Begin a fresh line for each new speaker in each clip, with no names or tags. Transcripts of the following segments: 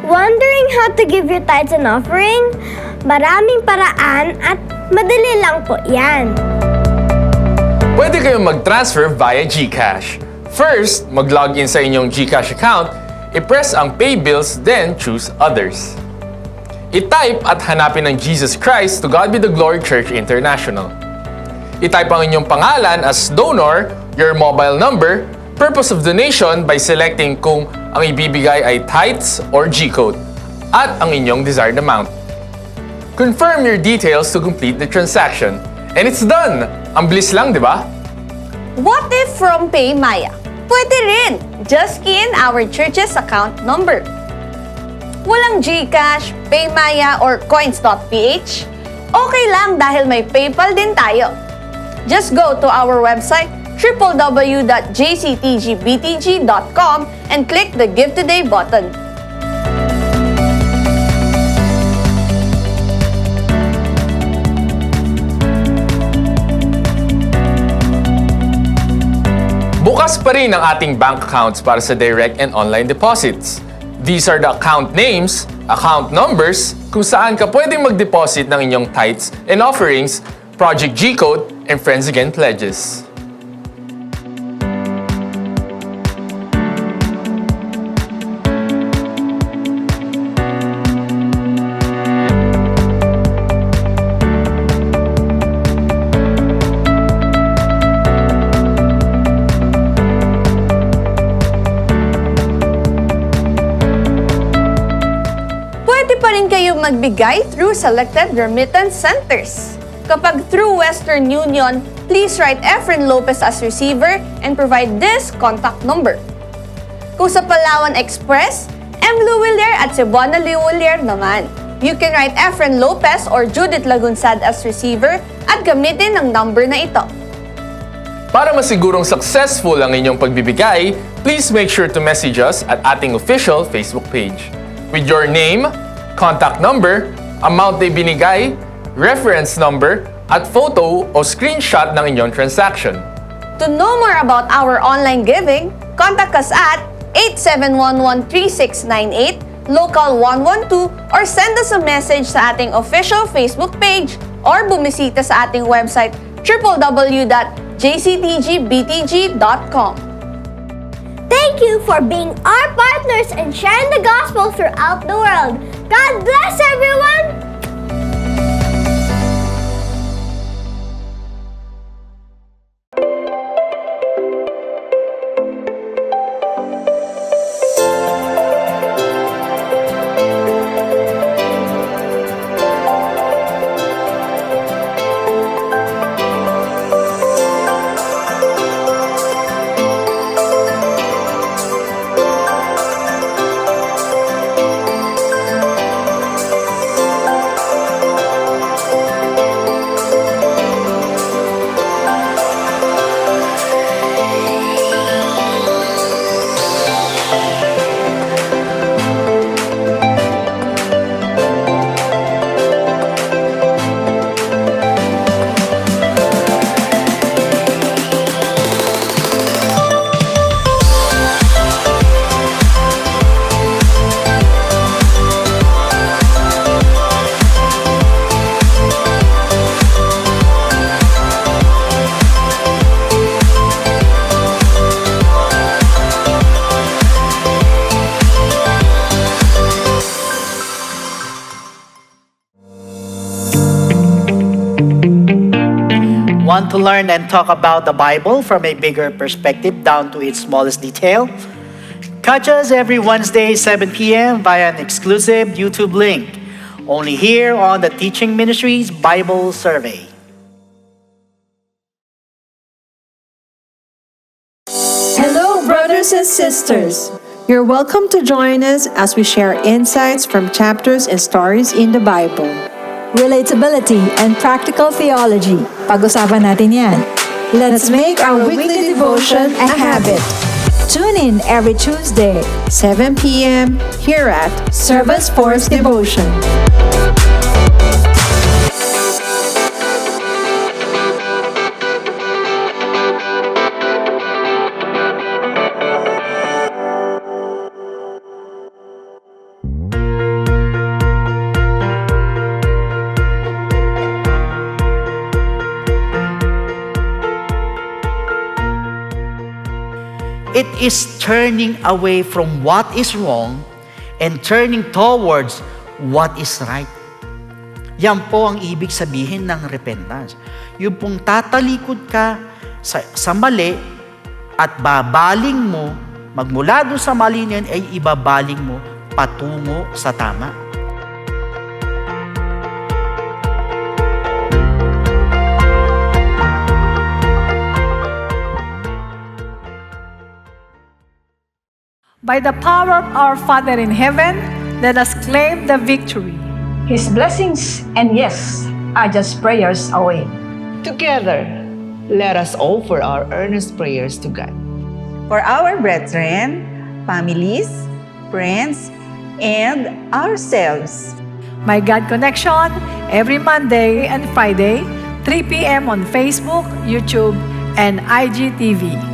Wondering how to give your tithes and offering? Maraming paraan at madali lang po yan.
Pwede kayong mag-transfer via GCash. First, mag-login sa inyong GCash account, i-press ang Pay Bills, then choose Others. I-type at hanapin ang Jesus Christ to God be the Glory Church International. I-type ang inyong pangalan as donor, your mobile number, purpose of donation by selecting kung ang ibibigay ay tithes or G-code, at ang inyong desired amount. Confirm your details to complete the transaction. And it's done! Ang bilis lang, di ba?
What if from PayMaya? Pwede rin! Just key in our church's account number. Walang GCash, PayMaya, or coins.ph? Okay lang dahil may PayPal din tayo. Just go to our website www.jctgbtg.com and click the Give Today button.
Bukas pa rin ang ating bank accounts para sa direct and online deposits. These are the account names, account numbers, kung saan ka pwedeng mag-deposit ng inyong tithes and offerings, Project G-Code, and Friends Again pledges.
Pwede pa rin kayo magbigay through selected remittance centers. Kapag through Western Union, please write Efren Lopez as receiver and provide this contact number. Kung sa Palawan Express, M. Luwilier at Cebuana Luwilier naman. You can write Efren Lopez or Judith Lagunsad as receiver at gamitin ang number na ito.
Para masigurong successful ang inyong pagbibigay, please make sure to message us at ating official Facebook page. With your name, contact number, amount na ibinigay, reference number, at photo o screenshot ng inyong transaction.
To know more about our online giving, contact us at 87113698, local 112, or send us a message sa ating official Facebook page or bumisita sa ating website www.jctgbtg.com.
Thank you for being our partners and sharing the gospel throughout the world. God bless everyone!
Want to learn and talk about the Bible from a bigger perspective down to its smallest detail? Catch us every Wednesday, 7 p.m. via an exclusive YouTube link. Only here on the Teaching Ministries Bible Survey.
Hello, brothers and sisters. You're welcome to join us as we share insights from chapters and stories in the Bible.
Relatability and practical theology. Pag-usapan natin yan.
Let's make our weekly devotion a habit.
Tune in every Tuesday,
7 p.m. here at
Servants Force Devotion.
is turning away from what is wrong and turning towards what is right. Yan po ang ibig sabihin ng repentance. Yung pong tatalikod ka sa mali at babaling mo, magmula doon sa mali niyan ay ibabaling mo patungo sa tama.
By the power of our Father in heaven, let us claim the victory.
His blessings and yes, are just prayers away.
Together, let us offer our earnest prayers to God.
For our brethren, families, friends, and ourselves.
My God Connection, every Monday and Friday, 3 p.m. on Facebook, YouTube, and IGTV.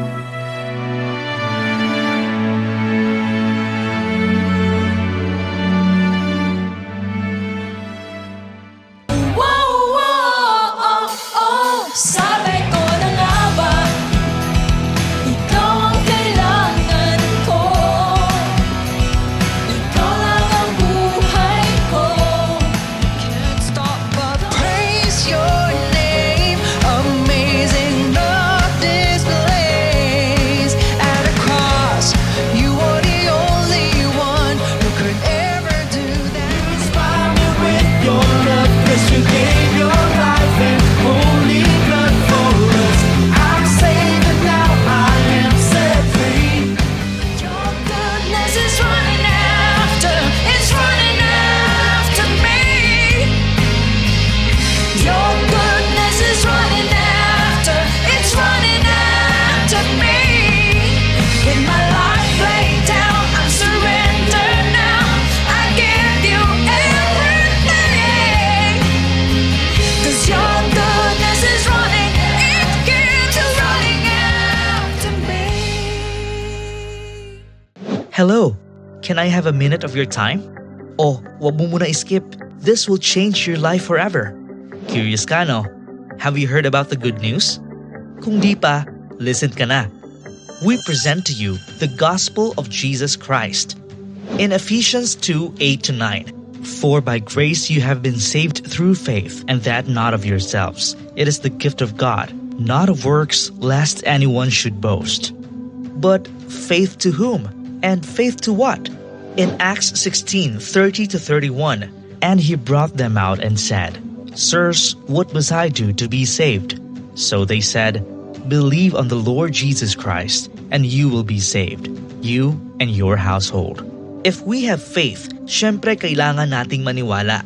Sabi ko na nga ba, ikaw ang kailangan ko, ikaw lang ang buhay ko. Can't stop but praise your name, amazing love displays. At a cross, you are the only one who could ever do that. Inspire me with your love, 'cause you gave your life and holy.
Hello, can I have a minute of your time? Oh, wag mo muna skip. This will change your life forever. Curious ka, no? Have you heard about the good news? Kung di pa, listen ka na. We present to you the gospel of Jesus Christ. In Ephesians 2:8-9, for by grace you have been saved through faith, and that not of yourselves. It is the gift of God, not of works, lest anyone should boast. But faith to whom? And faith to what? In Acts 16:30-31, and he brought them out and said, Sirs, what must I do to be saved? So they said, Believe on the Lord Jesus Christ, and you will be saved, you and your household. If we have faith, syempre kailangan nating maniwala.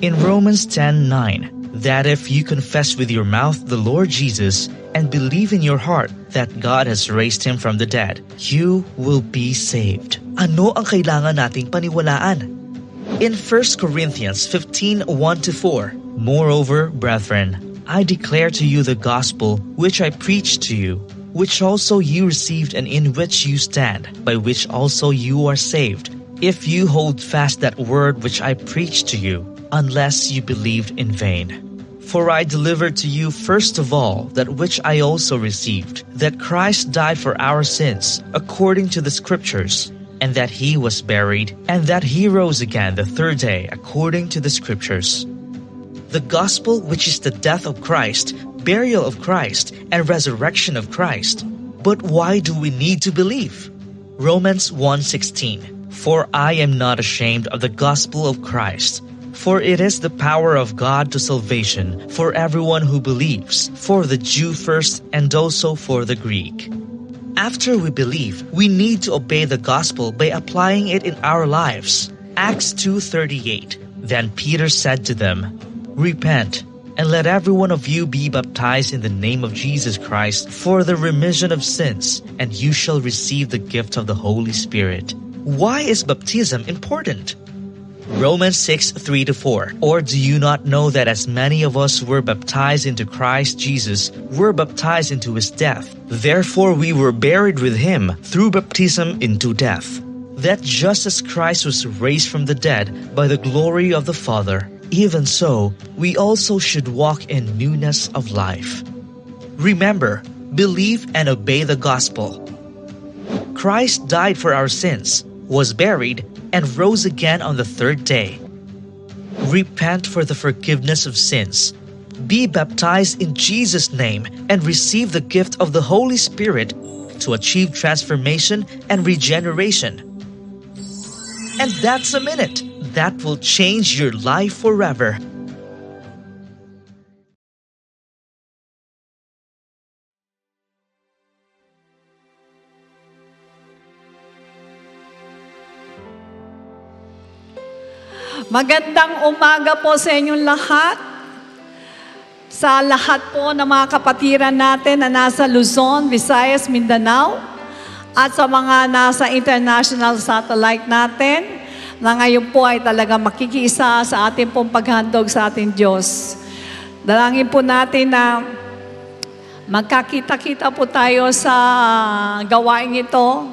In Romans 10:9, that if you confess with your mouth the Lord Jesus and believe in your heart that God has raised him from the dead, you will be saved. Ano ang kailangan nating paniwalaan? In 1 Corinthians 15:1-4, moreover, brethren, I declare to you the gospel which I preached to you, which also you received and in which you stand, by which also you are saved, if you hold fast that word which I preached to you, unless you believed in vain. For I delivered to you first of all that which I also received, that Christ died for our sins, according to the Scriptures, and that he was buried, and that he rose again the third day, according to the Scriptures. The gospel, which is the death of Christ, burial of Christ, and resurrection of Christ. But why do we need to believe? Romans 1:16, for I am not ashamed of the gospel of Christ, for it is the power of God to salvation for everyone who believes, for the Jew first and also for the Greek. After we believe, we need to obey the gospel by applying it in our lives. Acts 2:38, then Peter said to them, Repent, and let every one of you be baptized in the name of Jesus Christ for the remission of sins, and you shall receive the gift of the Holy Spirit. Why is baptism important? Romans 6:3-4, or do you not know that as many of us were baptized into Christ Jesus, were baptized into his death? Therefore we were buried with him through baptism into death, that just as Christ was raised from the dead by the glory of the Father, even so we also should walk in newness of life. Remember, believe and obey the gospel. Christ died for our sins, was buried, and rose again on the third day. Repent for the forgiveness of sins. Be baptized in Jesus' name and receive the gift of the Holy Spirit to achieve transformation and regeneration. And that's a minute. That will change your life forever.
Magandang umaga po sa inyong lahat. Sa lahat po ng mga kapatiran natin na nasa Luzon, Visayas, Mindanao, at sa mga nasa international satellite natin, na ngayon po ay talaga makikisa sa ating pong paghandog sa ating Diyos. Dalangin po natin na magkakita-kita po tayo sa gawain ito.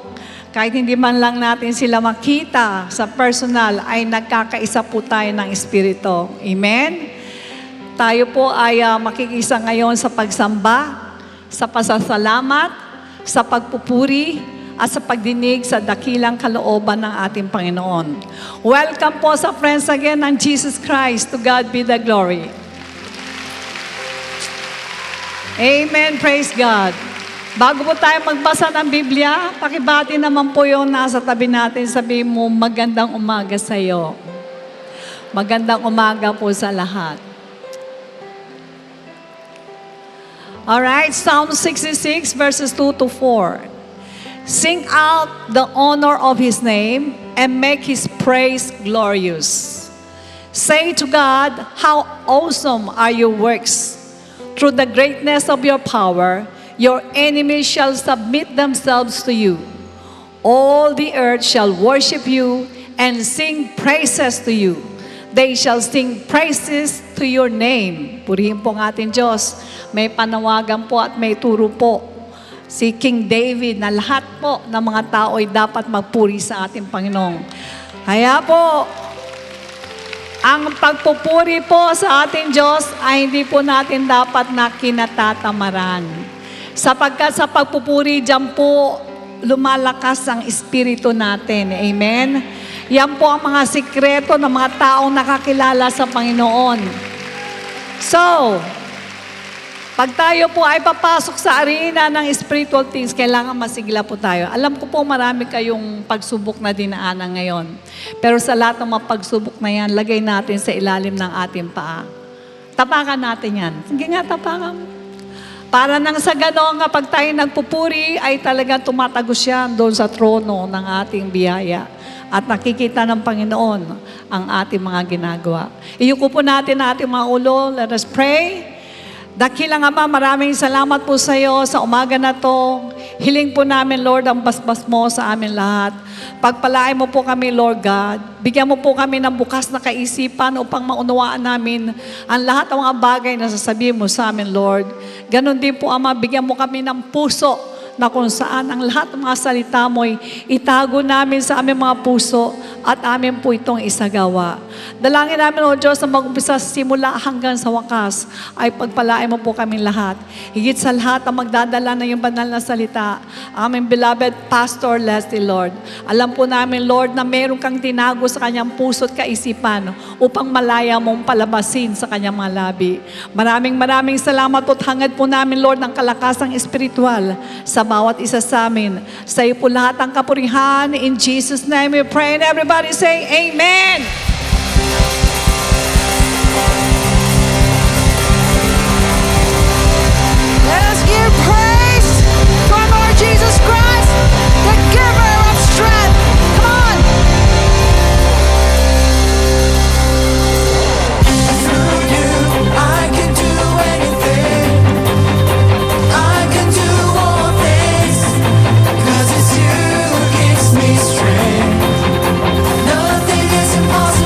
Kahit hindi man lang natin sila makita sa personal, ay nagkakaisa po tayo ng Espiritu. Amen? Tayo po ay makikisa ngayon sa pagsamba, sa pasasalamat, sa pagpupuri, at sa pagdinig sa dakilang kalooban ng ating Panginoon. Welcome po sa Friends Again ng Jesus Christ. To God be the glory. Amen. Praise God. Bago po tayo magbasa ng Biblia, pakibati naman po yung nasa tabi natin. Sabihin mo, magandang umaga sa iyo. Magandang umaga po sa lahat. Alright, Psalm 66 verses 2 to 4. Sing out the honor of His name and make His praise glorious. Say to God, how awesome are your works. Through the greatness of your power, your enemies shall submit themselves to you. All the earth shall worship you and sing praises to you. They shall sing praises to your name. Purihin po ang ating Diyos. May panawagan po at may turo po si King David na lahat po ng mga tao ay dapat magpuri sa ating Panginoon. Kaya po, ang pagpupuri po sa ating Diyos ay hindi po natin dapat na kinatatamaran. Sapagkat sa pagpupuri, diyan po lumalakas ang espiritu natin. Amen? Yan po ang mga sikreto ng mga taong nakakilala sa Panginoon. So, pag tayo po ay papasok sa arena ng spiritual things, kailangan masigla po tayo. Alam ko po marami kayong pagsubok na dinaanan ngayon. Pero sa lahat ng mga pagsubok na yan, lagay natin sa ilalim ng ating paa. Tapakan natin yan. Sige nga, tapakan mo. Para nang sa ganon, kapag tayo nagpupuri, ay talagang tumatagos yan doon sa trono ng ating biyaya. At nakikita ng Panginoon ang ating mga ginagawa. Iyuko po natin ang ating mga ulo. Let us pray. Dakilang Ama, maraming salamat po sa iyo sa umaga na to. Hiling po namin, Lord, ang basbas mo sa amin lahat. Pagpalain mo po kami, Lord God. Bigyan mo po kami ng bukas na kaisipan upang maunawaan namin ang lahat ng mga bagay na sasabihin mo sa amin, Lord. Ganon din po, Ama, bigyan mo kami ng puso na kung saan ang lahat ng mga salita mo'y itago namin sa aming mga puso at amin po itong isagawa. Dalangin namin, O Diyos, na mag-umpisa sa simula hanggang sa wakas ay pagpalain mo po kami lahat. Higit sa lahat ang magdadala ng iyong banal na salita, aming beloved Pastor Leslie, Lord. Alam po namin, Lord, na meron kang tinago sa kanyang puso at kaisipan upang malaya mong palabasin sa kanyang mga labi. Maraming salamat po at hangad po namin, Lord, ng kalakasang espiritual sa bawat isa sa amin. Sa iyo po lahat ang kapurihan. In Jesus' name we pray and everybody say Amen!
Let us give praise to our Lord Jesus Christ, the giver of strength. Come on! Through you, I can do anything. I can do all things, 'cause it's you who gives me strength. Nothing is impossible.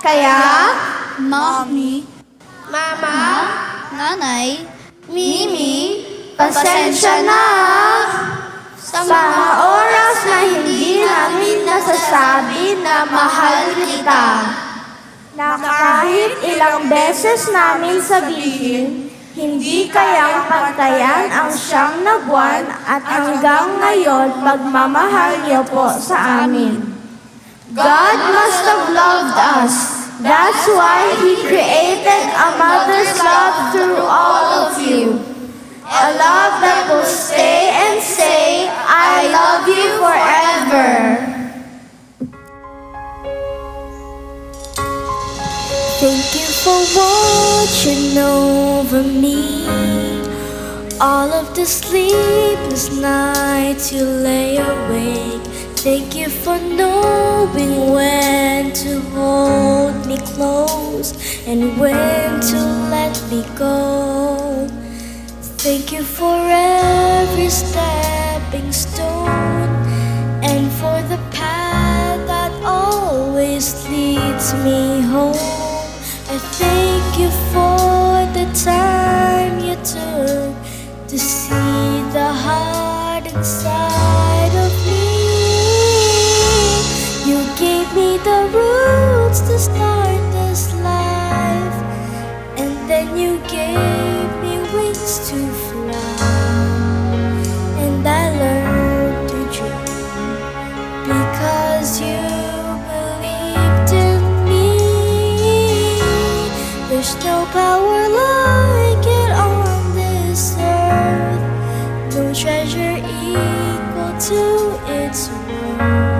Kaya, Mommy, Mama, Nanay, Mimi, pasensya na sa mga oras na hindi namin nasasabi na mahal kita. Na kahit ilang beses namin sabihin, hindi kayang pagtayan ang siyang na buwan at hanggang ngayon pagmamahal niyo po sa amin. God must have loved us. That's why He created a mother's love through all of you. A love that will stay and say, I love you forever. Thank you for watching over me. All of the sleepless nights you lay awake. Thank you for knowing when to hold me close and when to let me go. Thank you for every stepping stone and for the path that always leads me home. I thank you for the time you took to see the heart inside of me. You gave me the roots to start this life, and then you gave me wings to fly. And I learned to dream because you believed in me. There's no power like it on this earth, no treasure equal to its worth.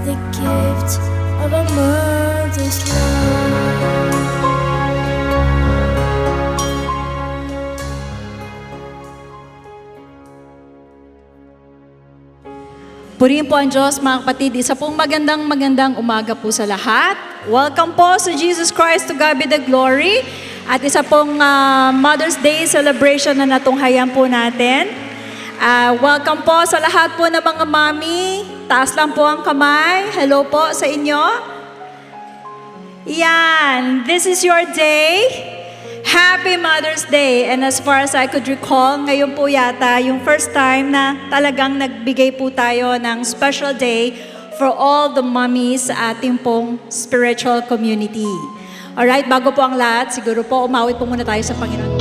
The gift of a mother's love.
Purihin po ang Diyos, mga kapatid. Isa pong magandang umaga po sa lahat. Welcome po sa Jesus Christ, to God be the glory. At isa pong Mother's Day celebration na natunghayan po natin. Welcome po sa lahat po ng mga mami. Taas lang po ang kamay. Hello po sa inyo. Yan, this is your day. Happy Mother's Day! And as far as I could recall, ngayon po yata yung first time na talagang nagbigay po tayo ng special day for all the mommies sa ating pong spiritual community. Alright, bago po ang lahat, siguro po umawit po muna tayo sa Panginoon.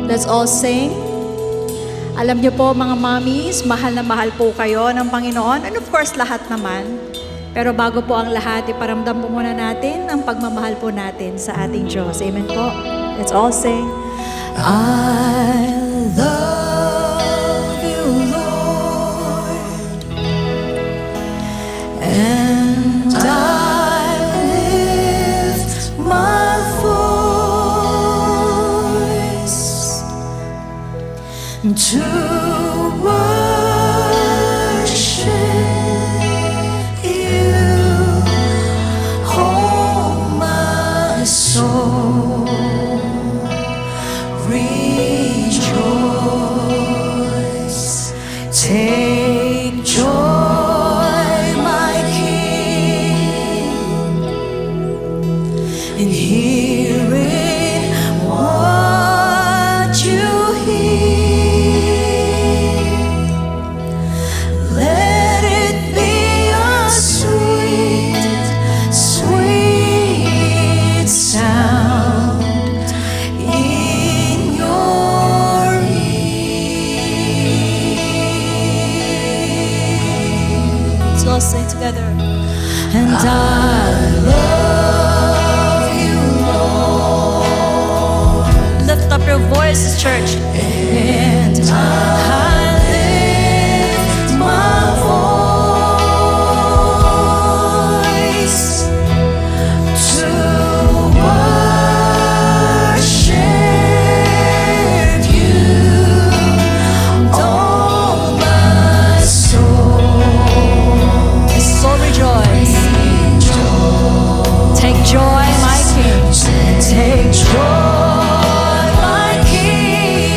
Let's all sing. Alam niyo po mga mommies, mahal na mahal po kayo ng Panginoon. And of course, lahat naman. Pero bago po ang lahat, iparamdam po muna natin ang pagmamahal po natin sa ating Diyos. Amen po. Let's all sing.
I love you, Lord, and I lift my voice to take joy, my King, in hearing what you hear. Let it be a sweet, sweet sound in your
Let's all sing together.
And I love you, Lord.
Lift up your voices, church.
And I lift my voice to worship you, oh my soul.
So rejoice. Take joy, my King.
Take joy, my King,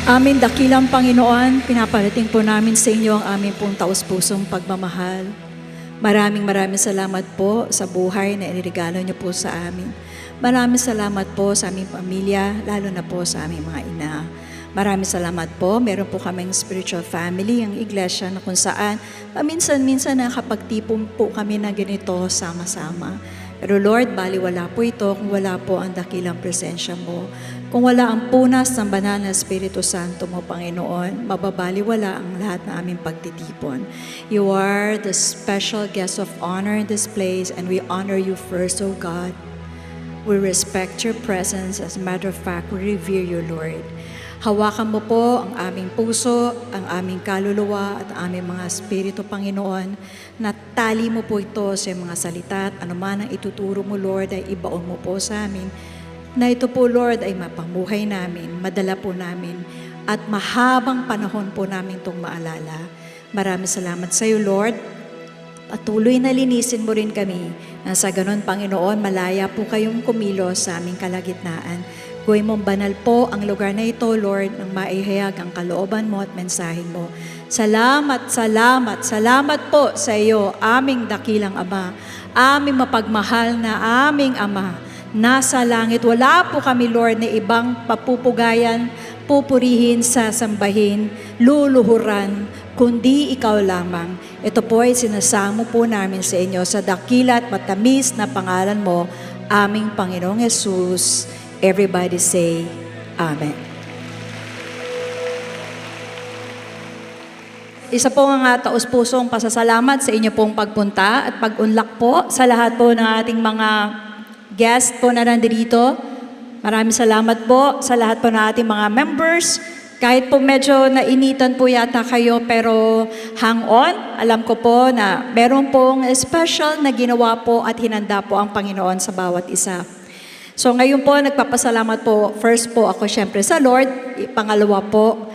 Amin dakilang Panginoon, pinaparating po namin sa inyo ang aming pong taus-pusong pagmamahal. Maraming salamat po sa buhay na iniregalo niyo po sa amin. Maraming salamat po sa aming pamilya, lalo na po sa aming mga ina. Maraming salamat po. Meron po kaming spiritual family, ang iglesia na kung saan paminsan-minsan nakapagtipon po kami na ganito sama-sama. Pero Lord, baliwala po ito kung wala po ang dakilang presensya mo. Kung wala ang punas ng banal na Espiritu Santo mo, Panginoon, mababaliwala ang lahat na aming pagtitipon. You are the special guest of honor in this place, and we honor you first, O God. We respect your presence. As a matter of fact, we revere you, Lord. Hawakan mo po ang aming puso, ang aming kaluluwa at ang aming mga espiritu, Panginoon. Natali mo po ito sa mga salita at anuman ang ituturo mo, Lord, ay ibaon mo po sa amin. Na ito po, Lord, ay mapamuhay namin, madala po namin, at mahabang panahon po namin itong maalala. Maraming salamat sa iyo, Lord. Patuloy na linisin mo rin kami na sa ganon, Panginoon, malaya po kayong kumilos sa aming kalagitnaan. Gawin mong banal po ang lugar na ito, Lord, nang maihayag ang kalooban mo at mensahin mo. Salamat, salamat, salamat po sa iyo, aming dakilang Ama, aming mapagmahal na aming Ama. Nasa langit, wala po kami, Lord, na ibang papupugayan, pupurihin, sasambahin, luluhuran, kundi ikaw lamang. Ito po ay sinasamo po namin sa inyo sa dakila at matamis na pangalan mo, aming Panginoong Yesus. Everybody say, Amen. Isa po nga taus-pusong pasasalamat sa inyo pong pagpunta at pag-unlak po sa lahat po ng ating mga guest po na nandito. Maraming salamat po sa lahat po ng ating mga members. Kahit po medyo nainitan po yata kayo, pero hang on. Alam ko po na meron pong special na ginawa po at hinanda po ang Panginoon sa bawat isa. So ngayon po, nagpapasalamat po, first po ako syempre sa Lord, pangalawa po,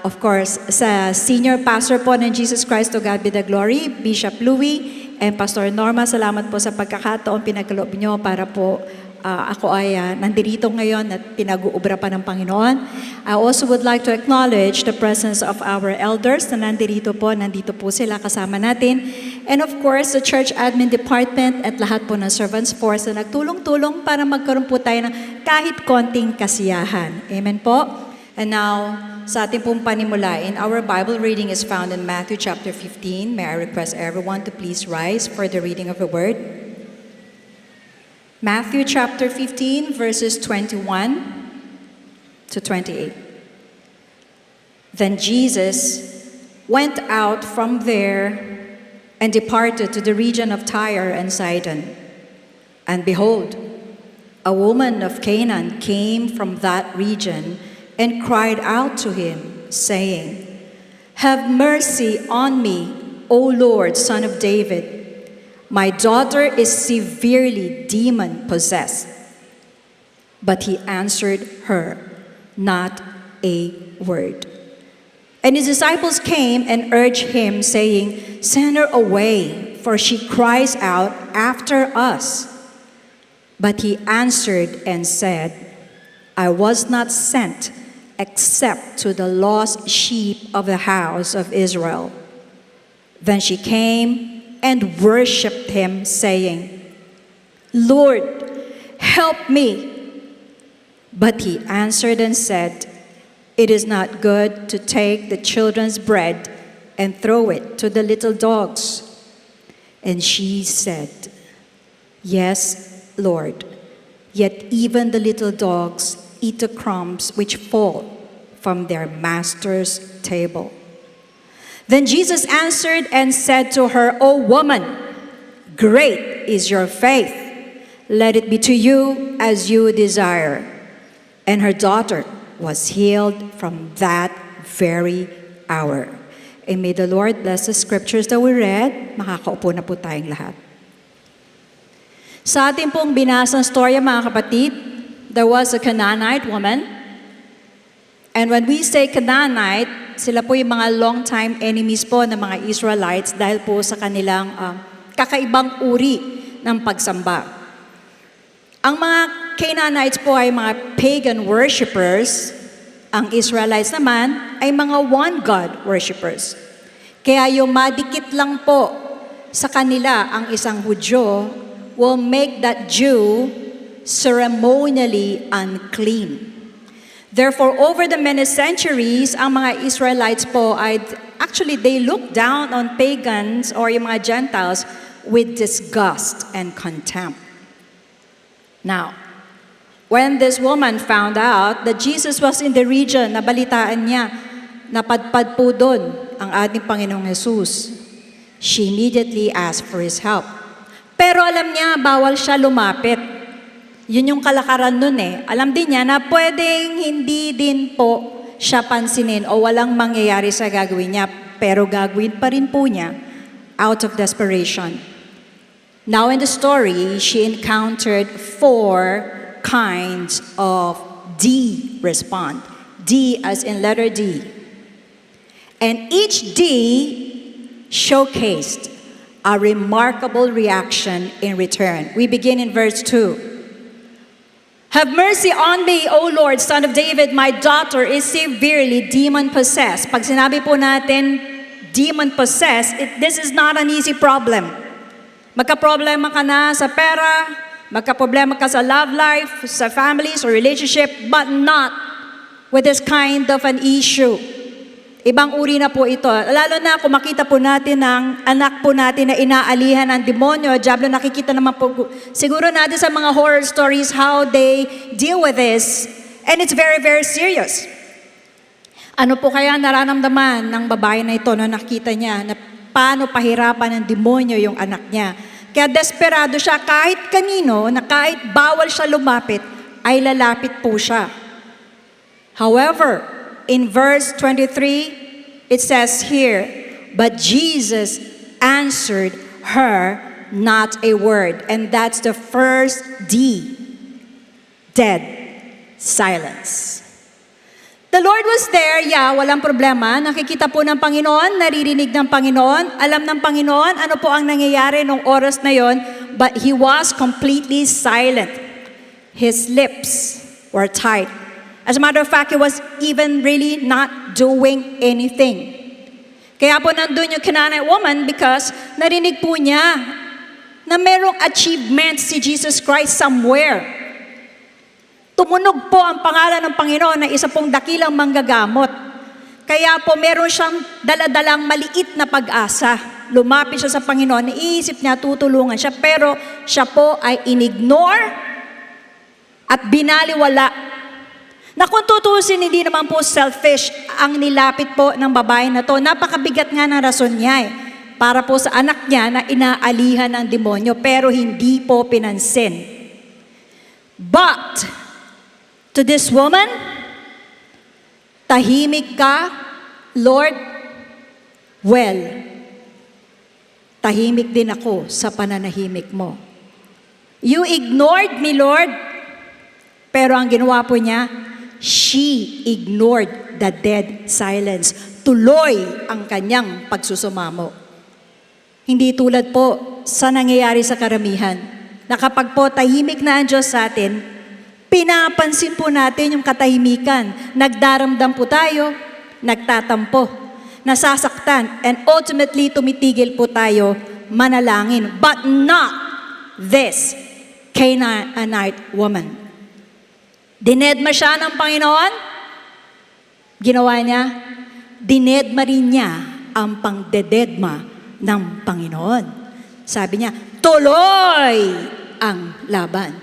of course, sa senior pastor po ng Jesus Christ to God be the glory, Bishop Louie, and Pastor Norma. Salamat po sa pagkakataon pinagkaloob nyo para po ako ay nandito ngayon at pinag-uubra pa ng Panginoon. I also would like to acknowledge the presence of our elders na nandito po sila kasama natin. And of course, the church admin department at lahat po ng servants force na nagtulong-tulong para magkaroon po tayo ng kahit konting kasiyahan. Amen po? And now, sa ating pong panimula, in our Bible reading is found in Matthew chapter 15. May I request everyone to please rise for the reading of the word. Matthew chapter 15, verses 21 to 28. Then Jesus went out from there and departed to the region of Tyre and Sidon. And behold, a woman of Canaan came from that region and cried out to him, saying, "Have mercy on me, O Lord, Son of David. My daughter is severely demon-possessed." But he answered her not a word. And his disciples came and urged him, saying, "Send her away, for she cries out after us." But he answered and said, "I was not sent except to the lost sheep of the house of Israel." Then she came and worshipped him, saying, "Lord, help me." But he answered and said, "It is not good to take the children's bread and throw it to the little dogs." And she said, "Yes, Lord, yet even the little dogs eat the crumbs which fall from their master's table." Then Jesus answered and said to her, "O woman, great is your faith. Let it be to you as you desire." And her daughter was healed from that very hour. And may the Lord bless the scriptures that we read. Makakaupo na po tayong lahat. Sa ating pong binasang storya, mga kapatid, there was a Canaanite woman. And when we say Canaanite, sila po yung mga long-time enemies po ng mga Israelites dahil po sa kanilang kakaibang uri ng pagsamba. Ang mga Canaanites po ay mga pagan worshippers Ang Israelites naman ay mga one God worshippers. Kaya yung madikit lang po sa kanila ang isang Hudyo will make that Jew ceremonially unclean. Therefore, over the many centuries, ang mga Israelites po ay actually they look down on pagans or yung mga Gentiles with disgust and contempt. Now, when this woman found out that Jesus was in the region, nabalitaan niya, napadpad po doon ang ating Panginoong Jesus, she immediately asked for His help. Pero alam niya, bawal siya lumapit. Yun yung kalakaran nun eh. Alam din niya na pwedeng hindi din po siya pansinin o walang mangyayari sa gagawin niya, pero gagawin pa rin po niya out of desperation. Now in the story, she encountered 4 kinds of D respond. D as in letter D. And each D showcased a remarkable reaction in return. We begin in verse 2. Have mercy on me, O Lord, Son of David. My daughter is severely demon-possessed. Pag sinabi po natin, demon-possessed, this is not an easy problem. Magka-problema ka na sa pera, magka-problema ka sa love life, sa families or relationship, but not with this kind of an issue. Ibang uri na po ito. Lalo na kung makita po natin ang anak po natin na inaalihan ng demonyo, diablo, nakikita naman po siguro natin sa mga horror stories how they deal with this. And it's very, very serious. Ano po kaya nararamdaman ng babae na ito na nakita niya na paano pahirapan ng demonyo yung anak niya? Kaya desperado siya kahit kanino, na kahit bawal siya lumapit, ay lalapit po siya. However, in verse 23, it says here, but Jesus answered her not a word. And that's the first D, dead silence. The Lord was there, walang problema. Nakikita po ng Panginoon, naririnig ng Panginoon, alam ng Panginoon ano po ang nangyayari nung oras na yon, but He was completely silent. His lips were tight. As a matter of fact, He was even really not doing anything. Kaya po nandun yung Canaanite woman because narinig po niya na merong achievement si Jesus Christ somewhere. Tumunog po ang pangalan ng Panginoon na isa pong dakilang manggagamot. Kaya po meron siyang daladalang maliit na pag-asa. Lumapit siya sa Panginoon, naisip niya tutulungan siya, pero siya po ay inignore at binaliwala. Na kung tutusin, hindi naman po selfish ang nilapit po ng babae na to. Napakabigat nga ng rason niya para po sa anak niya na inaalihan ng demonyo, pero hindi po pinansin. But, to this woman, tahimik ka, Lord, well, tahimik din ako sa pananahimik mo. You ignored me, Lord, pero ang ginawa po niya, she ignored the dead silence. Tuloy ang kanyang pagsusumamo. Hindi tulad po sa nangyayari sa karamihan, na kapag po tahimik na ang Diyos sa atin, pinapansin po natin yung katahimikan. Nagdaramdam po tayo, nagtatampo, nasasaktan, and ultimately tumitigil po tayo manalangin. But not this Canaanite woman. Dinedma siya ng Panginoon. Ginawa niya, dinedma rin niya ang pangdededma ng Panginoon. Sabi niya, tuloy ang laban.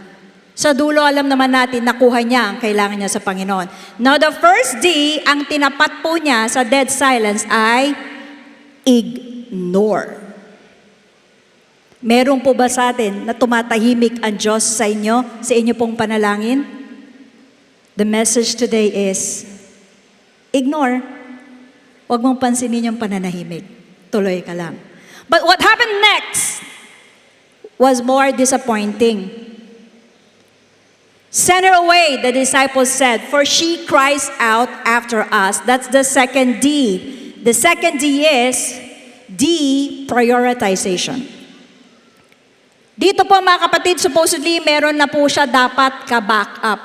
Sa dulo, alam naman natin, nakuha niya ang kailangan niya sa Panginoon. Now, the first D, ang tinapat po niya sa dead silence ay ignore. Meron po ba sa atin na tumatahimik ang Diyos sa inyo pong panalangin? The message today is, ignore. Huwag mong pansinin yung pananahimik. Tuloy ka lang. But what happened next was more disappointing. Send her away, the disciples said, for she cries out after us. That's the second D. The second D is deprioritization. Dito po mga kapatid, supposedly meron na po siya dapat ka-back up.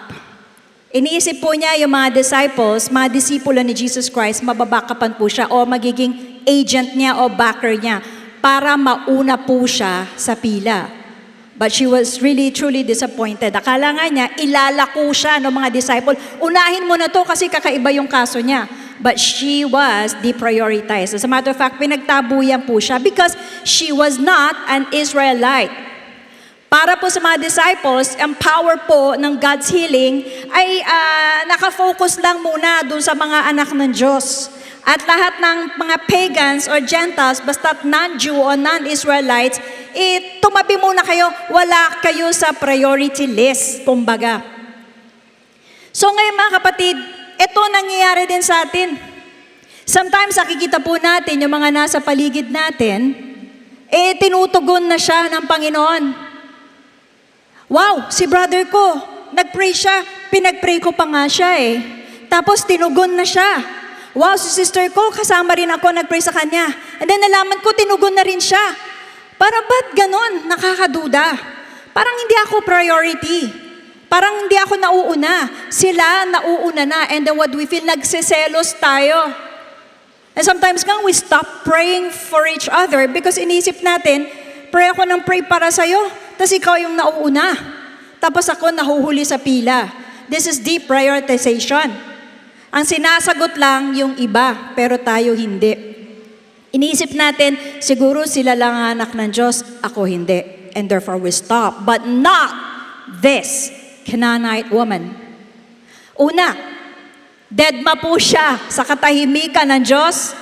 Iniisip po niya yung mga disciples, mga disipulo ni Jesus Christ, mababakapan po siya o magiging agent niya o backer niya para mauna po siya sa pila. But she was really, truly disappointed. Akala nga niya, ilalako siya ng mga disciple. Unahin mo na to kasi kakaiba yung kaso niya. But she was deprioritized. As a matter of fact, pinagtabuyan po siya because she was not an Israelite. Para po sa mga disciples, ang power po ng God's healing ay nakafocus lang muna dun sa mga anak ng Diyos. At lahat ng mga pagans or Gentiles, basta't non-Jew o non-Israelites, tumabi muna kayo, wala kayo sa priority list, kumbaga. So ngayon mga kapatid, ito nangyayari din sa atin. Sometimes nakikita po natin yung mga nasa paligid natin, tinutugon na siya ng Panginoon. Wow, si brother ko, nag-pray siya, pinag-pray ko pa nga siya Tapos tinugon na siya. Wow, si sister ko, kasama rin ako, nag-pray sa kanya. And then nalaman ko, tinugon na rin siya. Parang ba't ganon? Nakakaduda. Parang hindi ako priority. Parang hindi ako nauuna. Sila nauuna na. And then what we feel, nagsiselos tayo. And sometimes nga, we stop praying for each other because inisip natin, pray ako ng pray para sa'yo. Tapos ikaw yung nauuna. Tapos ako nahuhuli sa pila. This is deprioritization. Ang sinasagot lang yung iba, pero tayo hindi. Iniisip natin, siguro sila lang ang anak ng Diyos, ako hindi. And therefore we stop. But not this Canaanite woman. Una, deadma po siya sa katahimikan ng Diyos.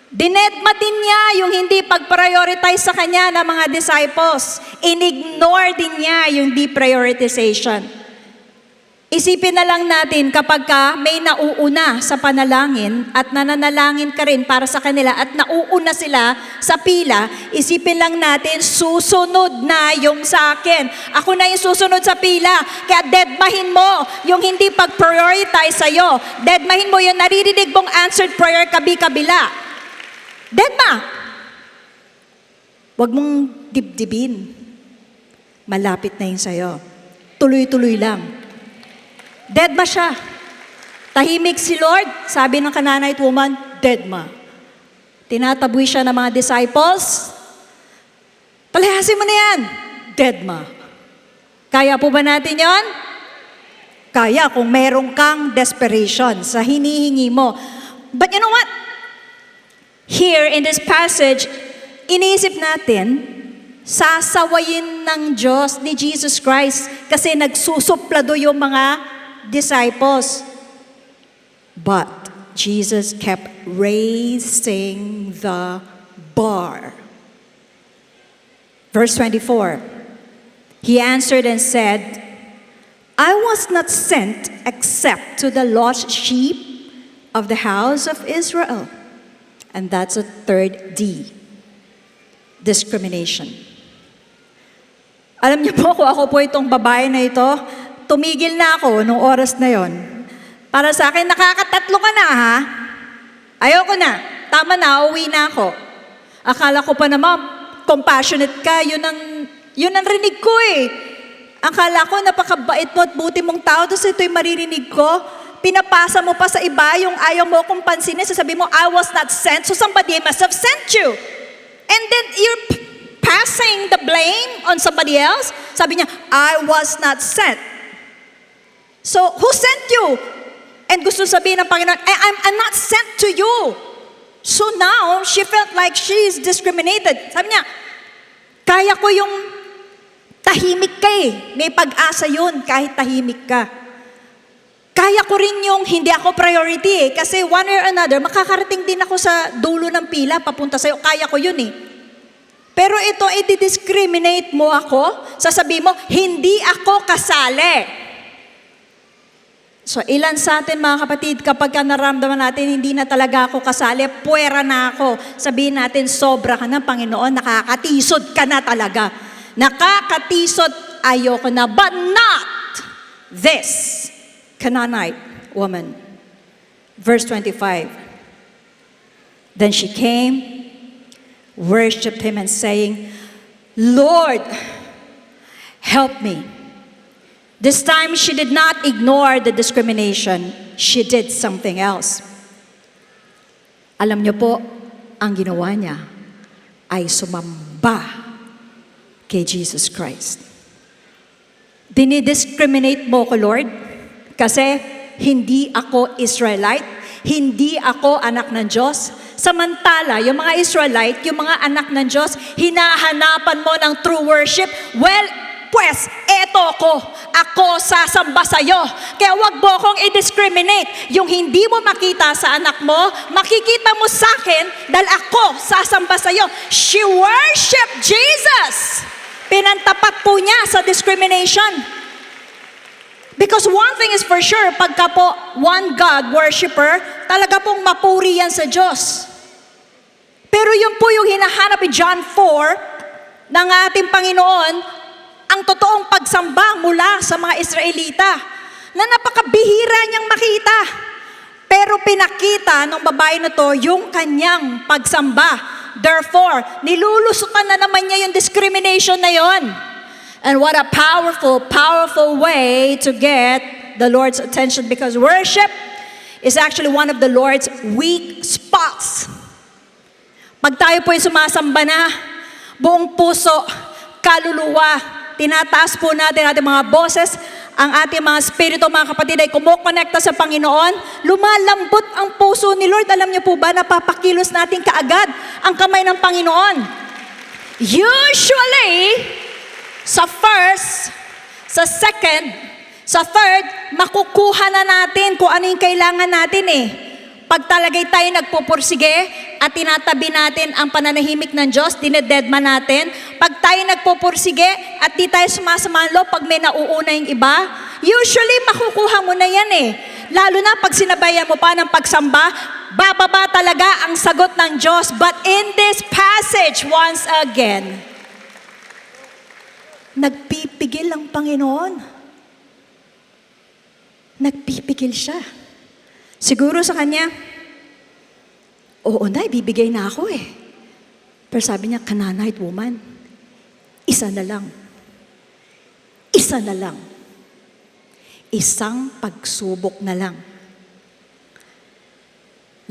Dinedma din niya yung hindi pag-prioritize sa kanya ng mga disciples. Inignore din niya yung deprioritization. Isipin na lang natin kapag may nauuna sa panalangin at nananalangin ka rin para sa kanila at nauuna sila sa pila, isipin lang natin, susunod na yung sa akin. Ako na yung susunod sa pila. Kaya deadmahin mo yung hindi pag-prioritize sa'yo. Deadmahin mo yung naririnig mong answered prayer kabi-kabila. Deadma! Huwag mong dibdibin. Malapit na yun sa'yo. Tuloy-tuloy lang. Deadma siya. Tahimik si Lord, sabi ng Canaanite woman, deadma. Tinataboy siya ng mga disciples. Palayasin mo na yan. Deadma. Kaya po ba natin yon? Kaya kung meron kang desperation sa hinihingi mo. But you know what? Here in this passage, iniisip natin, sasawayin ng Diyos ni Jesus Christ kasi nagsusuplado yung mga disciples. But Jesus kept raising the bar. Verse 24, He answered and said, I was not sent except to the lost sheep of the house of Israel. And that's a third D. Discrimination. Alam niyo po, kung ako po itong babae na ito, tumigil na ako nung oras na yon. Para sa akin, nakakatatlo ka na ha? Ayoko na. Tama na, uwi na ako. Akala ko pa naman, compassionate ka, yun ang rinig ko Akala ko, napakabait mo at buti mong tao, tapos ito'y maririnig ko. Pinapasa mo pa sa iba yung ayaw mo kong pansinin, sasabi mo, I was not sent, so somebody must have sent you. And then you're passing the blame on somebody else. Sabi niya, I was not sent. So, who sent you? And gusto sabihin ng Panginoon, I'm not sent to you. So now, she felt like she's discriminated. Sabi niya, kaya ko yung tahimik ka May pag-asa yun kahit tahimik ka. Kaya ko rin yung hindi ako priority kasi one way or another, makakarating din ako sa dulo ng pila, papunta sa'yo. Kaya ko yun Pero ito, i-discriminate mo ako, sasabihin mo, hindi ako kasali. So, ilan sa atin mga kapatid, kapag naramdaman natin, hindi na talaga ako kasali, puwera na ako, sabihin natin, sobra ka na, Panginoon, nakakatisod ka na talaga. Nakakatisod, ayoko na, but not this Canaanite woman. Verse 25. Then she came, worshipped him and saying, Lord, help me. This time, she did not ignore the discrimination. She did something else. Alam niyo po, ang ginawa niya ay sumamba kay Jesus Christ. Dinidiscriminate mo ko, Lord, kasi hindi ako Israelite, hindi ako anak ng Diyos. Samantala, yung mga Israelite, yung mga anak ng Diyos, hinahanapan mo ng true worship. Well, pues, eto ako sasamba sa'yo. Kaya wag mo akong i-discriminate. Yung hindi mo makita sa anak mo, makikita mo sa akin dahil ako sasamba sa'yo. She worshiped Jesus. Pinantapat po niya sa discrimination. Because one thing is for sure, pagka po one God worshiper, talaga pong mapuri yan sa Diyos. Pero yun po yung hinahanap ni John 4 ng ating Panginoon, ang totoong pagsamba mula sa mga Israelita na napakabihira niyang makita. Pero pinakita ng babae na to yung kanyang pagsamba. Therefore, nilulusutan na naman niya yung discrimination na yon. And what a powerful, powerful way to get the Lord's attention, because worship is actually one of the Lord's weak spots. Pag tayo po'y sumasamba na, buong puso, kaluluwa, tinataas po natin ating mga boses, ang ating mga spirito, mga kapatid, ay kumukonekta sa Panginoon, lumalambot ang puso ni Lord. Alam niyo po ba, napapakilos natin kaagad ang kamay ng Panginoon. Usually, sa first, sa second, sa third, makukuha na natin kung ano yung kailangan natin eh. Pag talagay tayo nagpupursige at tinatabi natin ang pananahimik ng Diyos, dinededma natin. Pag tayo nagpupursige at di tayo sumasama ang loob, pag may nauuna yung iba, usually makukuha mo na yan eh. Lalo na pag sinabayan mo pa ng pagsamba, bababa talaga ang sagot ng Diyos. But in this passage, once again, nagpipigil ang Panginoon. Nagpipigil siya. Siguro sa kanya, oo na, ibibigay na ako eh. Pero sabi niya, Canaanite woman, isa na lang. Isa na lang. Isang pagsubok na lang.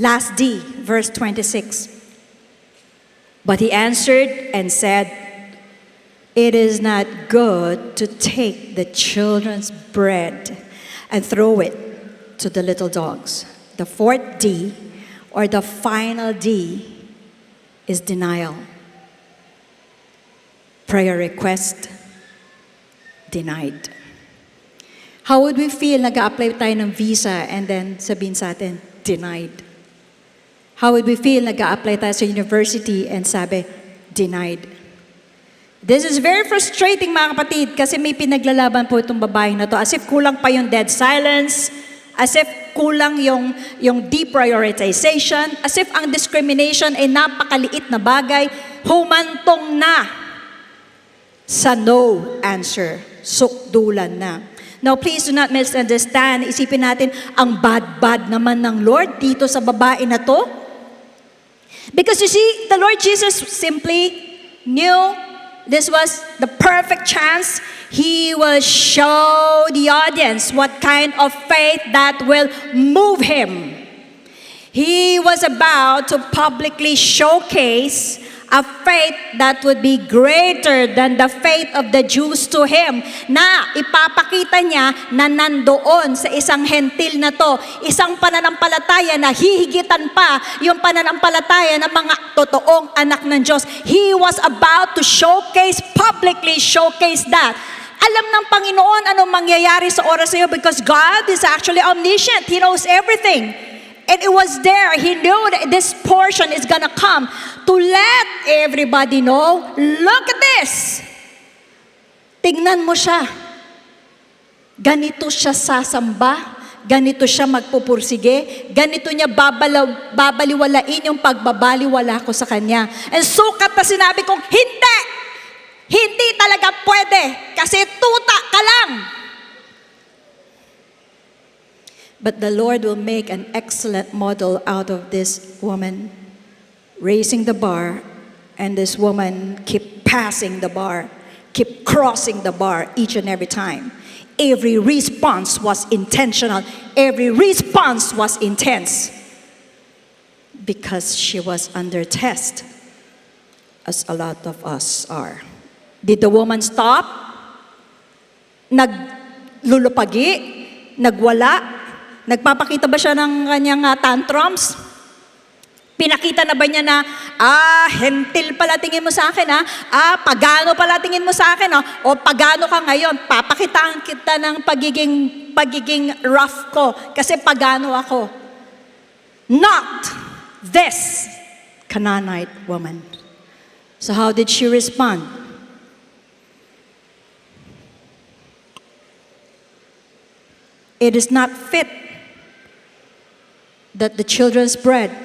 Last D, verse 26. But he answered and said, it is not good to take the children's bread and throw it to the little dogs. The fourth D, or the final D, is denial. Prayer request, denied. How would we feel nag-a-apply tayo ng visa and then sabihin sa atin, denied? How would we feel nag-a-apply tayo sa university and sabi, denied? This is very frustrating, mga kapatid, kasi may pinaglalaban po itong babaeng na to. As if kulang pa yung dead silence, as if kulang yung deprioritization, as if ang discrimination ay napakaliit na bagay, humantong na sa no answer, sukdulan na. Now, please do not misunderstand. Isipin natin, ang bad-bad naman ng Lord dito sa babae na to. Because you see, the Lord Jesus simply knew this was the perfect chance. He will show the audience what kind of faith that will move him. He was about to publicly showcase a faith that would be greater than the faith of the Jews to him, na ipapakita niya na nandoon sa isang hentil na to, isang pananampalataya na hihigitan pa yung pananampalataya ng mga totoong anak ng Diyos. He was about to publicly showcase that. Alam ng Panginoon anong mangyayari sa oras na yun, because God is actually omniscient. He knows everything. And it was there. He knew that this portion is gonna come to let everybody know, look at this. Tingnan mo siya. Ganito siya sasamba. Ganito siya magpupursige. Ganito niya babaliwalain yung pagbabaliwala ko sa kanya. And sukat na sinabi kong, hindi! Hindi talaga pwede. Kasi tuta ka lang. But the Lord will make an excellent model out of this woman, raising the bar, and this woman keep passing the bar, keep crossing the bar each and every time. Every response was intentional. Every response was intense. Because she was under test, as a lot of us are. Did the woman stop? Naglulupagi? Nagwala? Nagpapakita ba siya ng kanyang tantrums? Pinakita na ba niya na, hentil pala tingin mo sa akin pagano pala tingin mo sa akin o pagano ka ngayon, papakitaan kita ng pagiging rough ko kasi pagano ako. Not this Canaanite woman. So how did she respond? It is not fit that the children's bread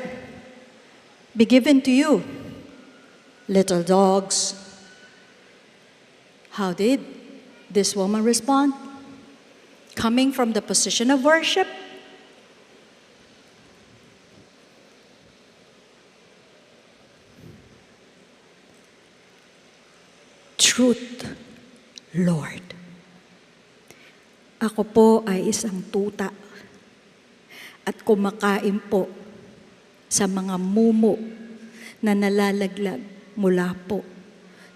be given to you, little dogs. How did this woman respond? Coming from the position of worship, truth, Lord. Ako po ay isang tuta at kumakain po sa mga mumo na nalalaglag mula po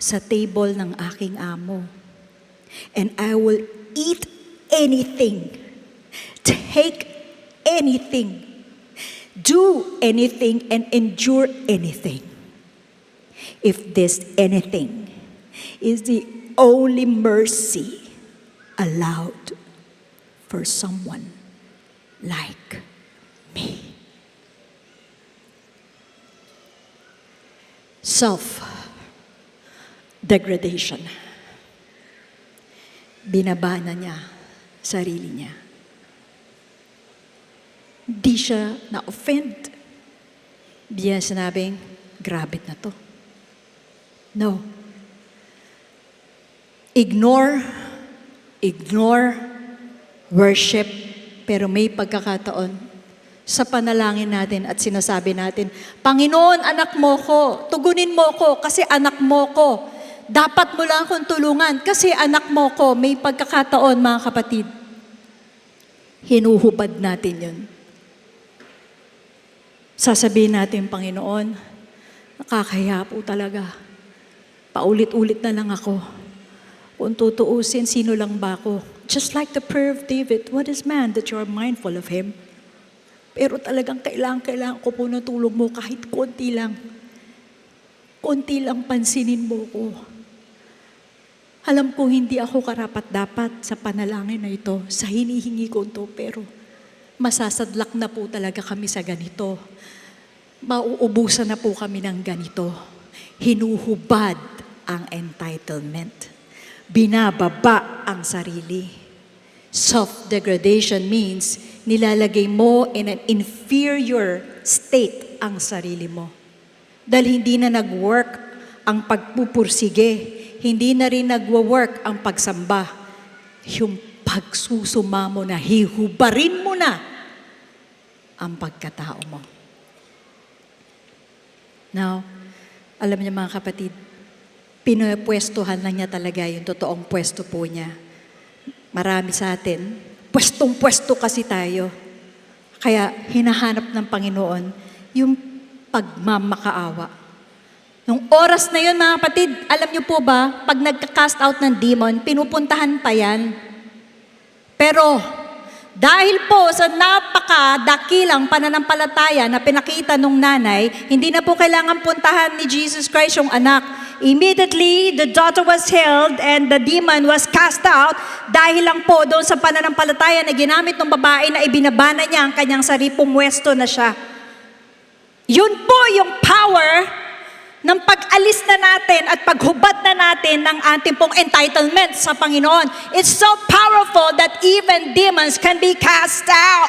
sa table ng aking amo. And I will eat anything, take anything, do anything, and endure anything. If this anything is the only mercy allowed for someone like me. Self-degradation. Binaba na niya sarili niya. Di siya na-offend. Di niya sinabing, grabe na to. No. Ignore worship, pero may pagkakataon sa panalangin natin at sinasabi natin, Panginoon, anak mo ko, tugunin mo ko kasi anak mo ko. Dapat mo lang akong tulungan kasi anak mo ko. May pagkakataon, mga kapatid. Hinuhubad natin yun. Sasabihin natin, Panginoon, nakakahiya po talaga. Paulit-ulit na lang ako. Kung tutuusin, sino lang ba ako? Just like the prayer of David, what is man that you are mindful of him? Pero talagang kailangan ko po ng tulong mo kahit konti lang. Konti lang pansinin mo ko. Alam ko hindi ako karapat-dapat sa panalangin na ito, sa hinihingi ko ito, pero masasadlak na po talaga kami sa ganito. Mauubusan na po kami ng ganito. Hinuhubad ang entitlement. Binababa ang sarili. Self-degradation means nilalagay mo in an inferior state ang sarili mo. Dahil hindi na nag-work ang pagpupursige, hindi na rin nagwo-work ang pagsamba. Yung pagsusuma mo na, hihubarin mo na ang pagkatao mo. Now, alam niyo mga kapatid, pinupwestuhan lang niya talaga yung totoong pwesto po niya. Marami sa atin, pwestong-pwesto kasi tayo. Kaya hinahanap ng Panginoon yung pagmamakaawa. Nung oras na yun, mga kapatid, alam niyo po ba, pag nagka-cast out ng demon, pinupuntahan pa yan. Pero, dahil po sa napakadakilang pananampalataya na pinakita nung nanay, hindi na po kailangan puntahan ni Jesus Christ yung anak. Immediately, the daughter was healed and the demon was cast out dahil lang po doon sa pananampalataya na ginamit ng babae na ibinaba na niya ang kanyang sarili, pumwesto na siya. Yun po yung power ng pag-alis na natin at paghubad na natin ng ating pong entitlement sa Panginoon. It's so powerful that even demons can be cast out.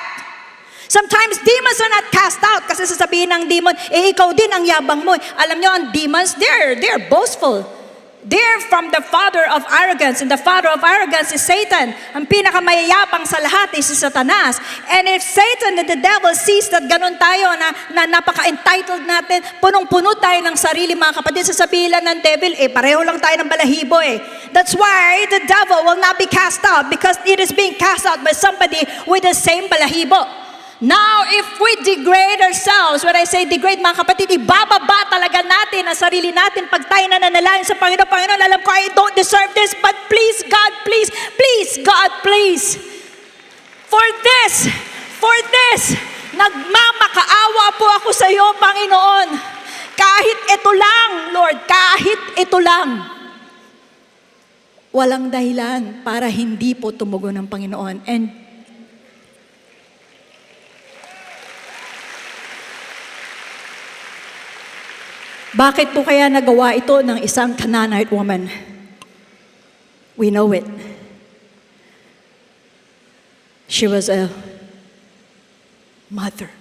Sometimes demons are not cast out kasi sasabihin ng demon, ikaw din ang yabang mo. Alam nyo, ang demons, they're boastful. They're from the father of arrogance, and the father of arrogance is Satan. Ang pinakamayayabang sa lahat is si Satanas. And if Satan and the devil sees that ganun tayo, na napaka-entitled natin, punong-puno tayo ng sarili, mga kapatid, sasabihin lang ng devil, pareho lang tayo ng balahibo That's why the devil will not be cast out, because it is being cast out by somebody with the same balahibo. Now, if we degrade ourselves, when I say degrade, mga kapatid, ibababa talaga natin ang sarili natin pag tayo nananalangin sa Panginoon. Panginoon, alam ko, I don't deserve this, but please, God, please, please, God, please. For this, nagmamakaawa po ako sa iyo, Panginoon. Kahit ito lang, Lord, kahit ito lang. Walang dahilan para hindi po tumugon ng Panginoon. And bakit po kaya nagawa ito ng isang Canaanite woman? We know it. She was a mother.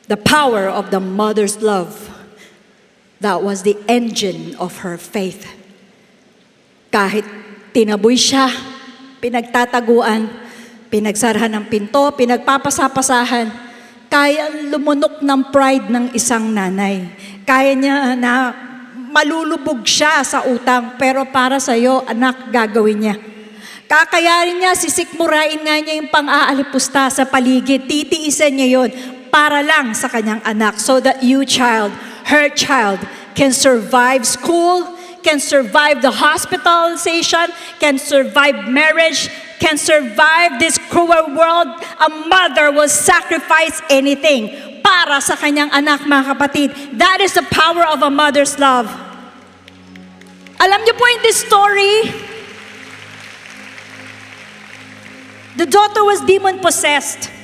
The power of the mother's love, that was the engine of her faith. Kahit tinaboy siya, pinagtataguan, pinagsarahan ng pinto, pinagpapasapasahan, kaya lumunok ng pride ng isang nanay. Kaya niya na malulubog siya sa utang, pero para sa iyo, anak, gagawin niya. Kakayarin niya, sisikmurain nga niya yung pang-aalipusta sa paligid. Titiisan niya yun para lang sa kanyang anak, so that you child, her child, can survive school, can survive the hospitalization, can survive marriage, can survive this cruel world. A mother will sacrifice anything para sa kanyang anak, mga kapatid. That is the power of a mother's love. Alam niyo po in this story, the daughter was demon-possessed.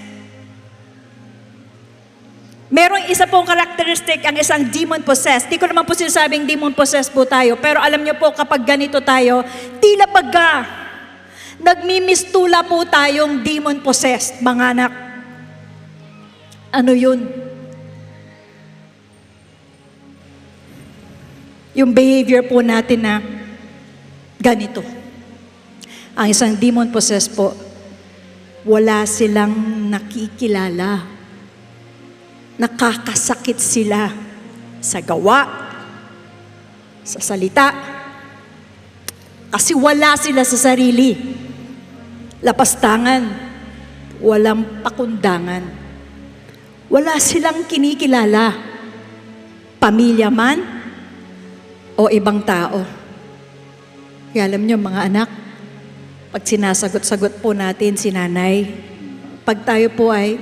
Merong isa pong karakteristik ang isang demon-possessed. Di ko naman po sinasabing demon-possessed po tayo, pero alam niyo po kapag ganito tayo, tila baga, nagmimistula po tayong demon-possessed, mga anak. Ano yun? Yung behavior po natin na ganito. Ang isang demon-possessed po, wala silang nakikilala. Nakakasakit sila sa gawa, sa salita, kasi wala sila sa sarili. Lapastangan, walang pakundangan. Wala silang kinikilala, pamilya man o ibang tao. Kaya alam niyo mga anak, pag sinasagot-sagot po natin si nanay, pag tayo po ay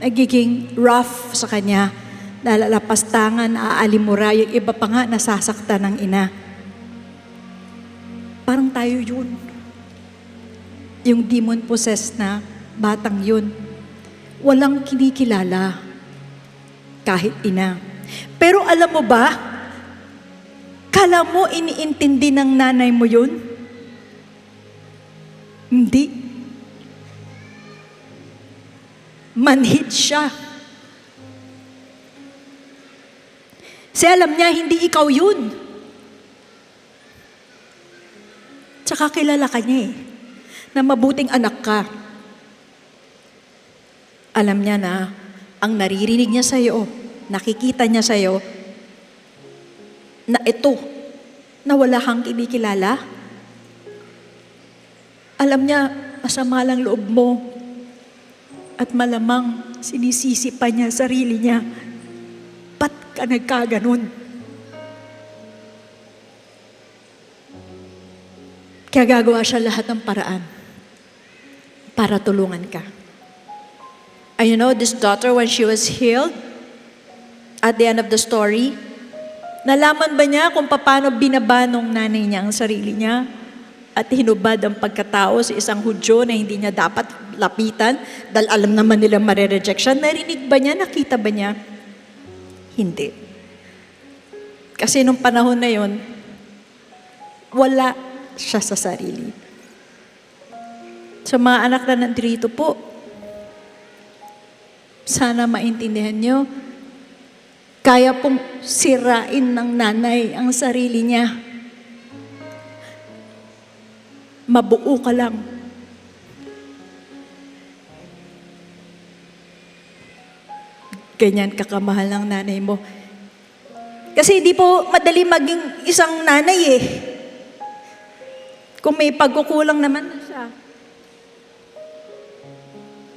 nagiging rough sa kanya, nalalapastangan, aalimura, yung iba pa nga nasasaktan ng ina. Parang tayo yun. Yung demon-possessed na batang yun. Walang kinikilala, kahit ina. Pero alam mo ba, kala mo iniintindi ng nanay mo yun? Hindi. Manhid siya. Kasi alam niya, hindi ikaw yun. Tsaka kilala ka niya na mabuting anak ka. Alam niya na ang naririnig niya sa'yo, nakikita niya sa'yo, na ito, na wala kang kinikilala. Alam niya, masama lang loob mo. At malamang sinisisi pa niya sarili niya. Ba't ka nagkaganon? Kaya gagawa siya lahat ng paraan para tulungan ka. And you know, this daughter, when she was healed, at the end of the story, nalaman ba niya kung paano binaba nung nanay niya ang sarili niya? At hinubad ang pagkatao sa isang Hudyo na hindi niya dapat lapitan dahil alam naman nila marireject siya. Narinig ba niya? Nakita ba niya? Hindi. Kasi nung panahon na yon, wala siya sa sarili. Sa mga anak na nandito po, sana maintindihan niyo, Kaya pong sirain ng nanay ang sarili niya. Mabuo ka lang. Ganyan kakamahal ng nanay mo. Kasi hindi po madali maging isang nanay eh. Kung may pagkukulang naman na siya.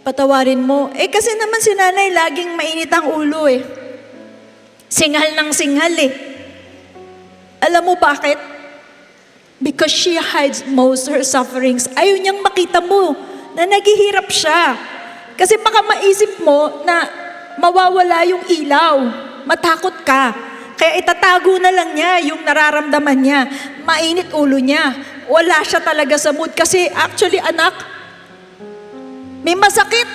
Patawarin mo. Kasi naman si nanay laging mainit ang ulo eh. Singhal ng singhal eh. Alam mo bakit? Because she hides most her sufferings. Ayaw niyang makita mo na naghihirap siya. Kasi baka maisip mo na mawawala yung ilaw. Matakot ka. Kaya itatago na lang niya yung nararamdaman niya. Mainit ulo niya. Wala siya talaga sa mood. Kasi actually, anak, may masakit.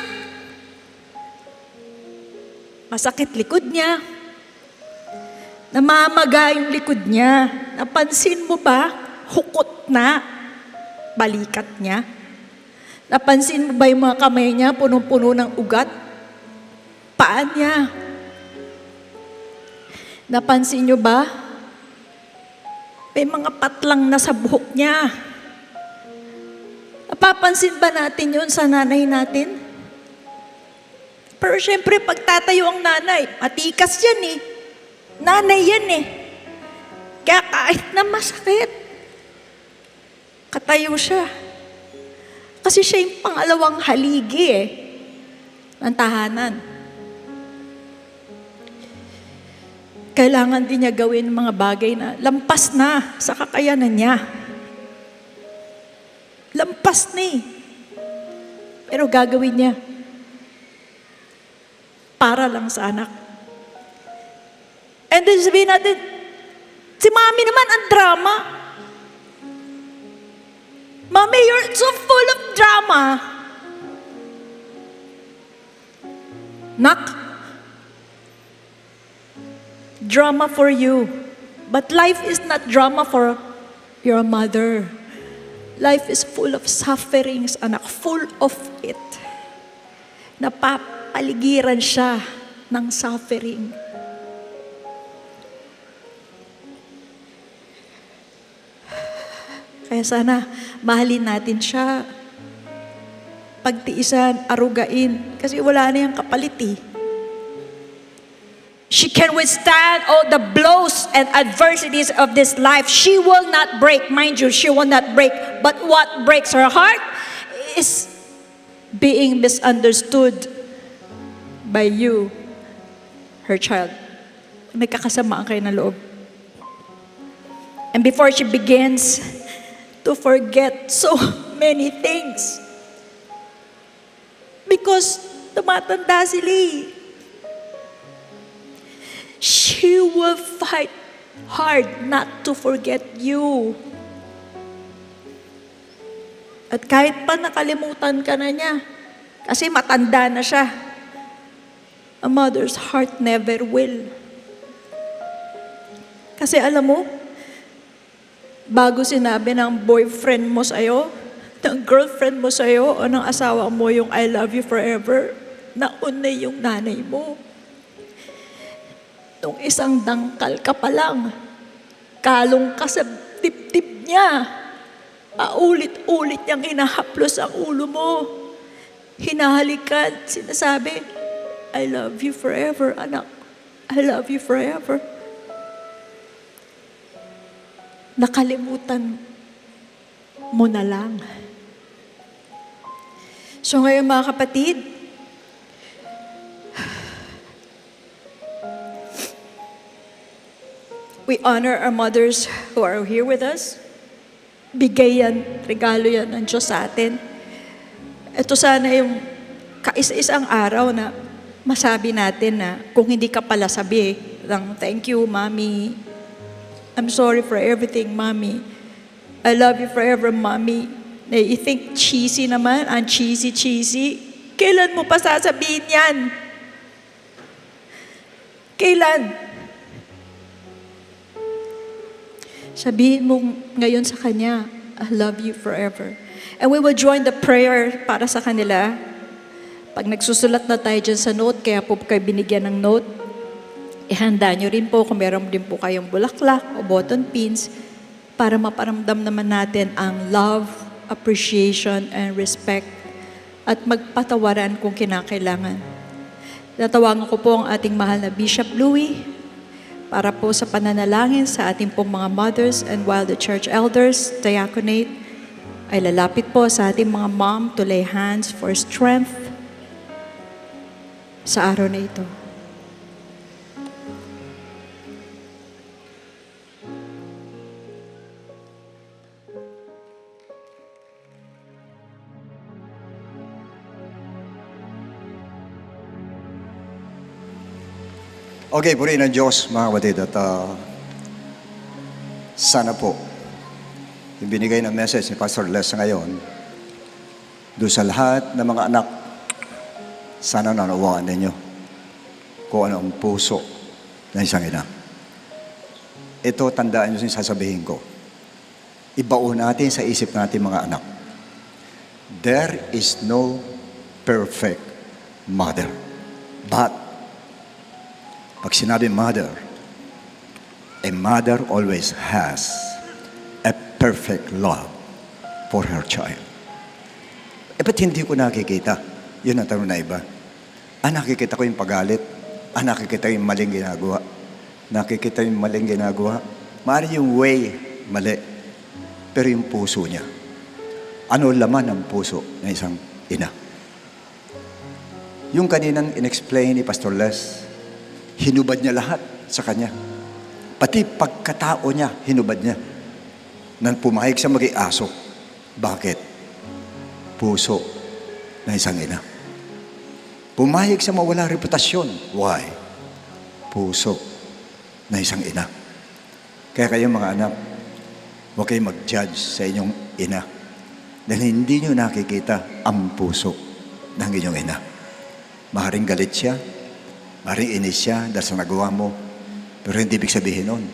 Masakit likod niya. Namamaga yung likod niya. Napansin mo ba? Hukot na. Balikat niya. Napansin mo ba yung mga kamay niya? Punong-puno ng ugat. Paan niya. Napansin niyo ba? May mga patlang na sa buhok niya. Napapansin ba natin yun sa nanay natin? Pero syempre, pagtatayo ang nanay, matikas yan eh. Nanay yan eh. Kaya kahit na masakit, katayo siya. Kasi siya yung pangalawang haligi eh, ng tahanan. Kailangan din niya gawin mga bagay na lampas na sa kakayanan niya. Lampas na eh. Pero gagawin niya. Para lang sa anak. And then sabihin natin, si mami naman ang drama. Mami, you're so full of drama. Nak, drama for you. But life is not drama for your mother. Life is full of sufferings, anak. Full of it. Napapaligiran siya ng suffering. Kaya sana, mahalin natin siya. Pagtiisan, arugain. Kasi wala na yung kapalit eh. She can withstand all the blows and adversities of this life. She will not break. Mind you, she will not break. But what breaks her heart is being misunderstood by you, her child. May kakasamaan kayo na loob. And before she begins to forget so many things, because tumatanda sila eh, she will fight hard not to forget you. At kahit pa nakalimutan ka na niya, kasi matanda na siya, a mother's heart never will. Kasi alam mo, bago sinabi ng boyfriend mo sa'yo, ng girlfriend mo sa'yo, o ng asawa mo yung I love you forever, nauna yung nanay mo. Nung isang dangkal ka pa lang, kalong ka sa tip-tip niya, paulit-ulit niyang hinahaplos ang ulo mo. Hinahalikan, sinasabi, I love you forever, anak. I love you forever. Nakalimutan mo na lang. So ngayon mga kapatid, we honor our mothers who are here with us. Bigay yan, regalo yan ng Diyos sa atin. Ito sana yung kaisa-isang araw na masabi natin na kung hindi ka pala sabi ng thank you, Mommy. I'm sorry for everything, Mommy. I love you forever, Mommy. Na i-think cheesy naman, ang cheesy. Kailan mo pa sasabihin yan? Kailan? Sabihin mo ngayon sa Kanya, I love you forever. And we will join the prayer para sa kanila. Pag nagsusulat na tayo dyan sa note, kaya po kayo binigyan ng note, ihanda nyo rin po kung meron din po kayong bulaklak o button pins para maparamdam naman natin ang love, appreciation, and respect at magpatawaran kung kinakailangan. Natawagan ko po ang ating mahal na Bishop Louie para po sa pananalangin sa ating pong mga mothers, and while the church elders, diaconate, ay lalapit po sa ating mga mom to lay hands for strength sa araw na ito.
Okay, purihin ng Diyos, mga kapatid, at sana po, yung binigay ng message ni Pastor Les ngayon, doon sa lahat ng mga anak, sana nanawaan ninyo kung ano ang puso ng isang ina. Ito, tandaan nyo yung sasabihin ko. Ibaon natin sa isip natin mga anak. There is no perfect mother. But, pag sinabi mother, a mother always has a perfect love for her child. Ba't hindi ko nakikita? Yun ang tanong na iba. Nakikita ko yung pagalit. Nakikita yung maling ginagawa. Nakikita yung maling ginagawa. Maaaring yung way, mali. Pero yung puso niya. Ano laman ng puso ng isang ina? Yung kaninang in-explain ni Pastor Les, hinubad niya lahat sa kanya. Pati pagkatao niya, hinubad niya. Nang pumayag siya maging aso. Bakit? Puso ng isang ina. Pumayag siya mawala reputasyon. Why? Puso ng isang ina. Kaya kayo mga anak, huwag kayong mag-judge sa inyong ina. Dahil hindi nyo nakikita ang puso ng inyong ina. Maaaring galit siya, maring inis siya dahil sa nagawa mo, pero hindi ibig sabihin nun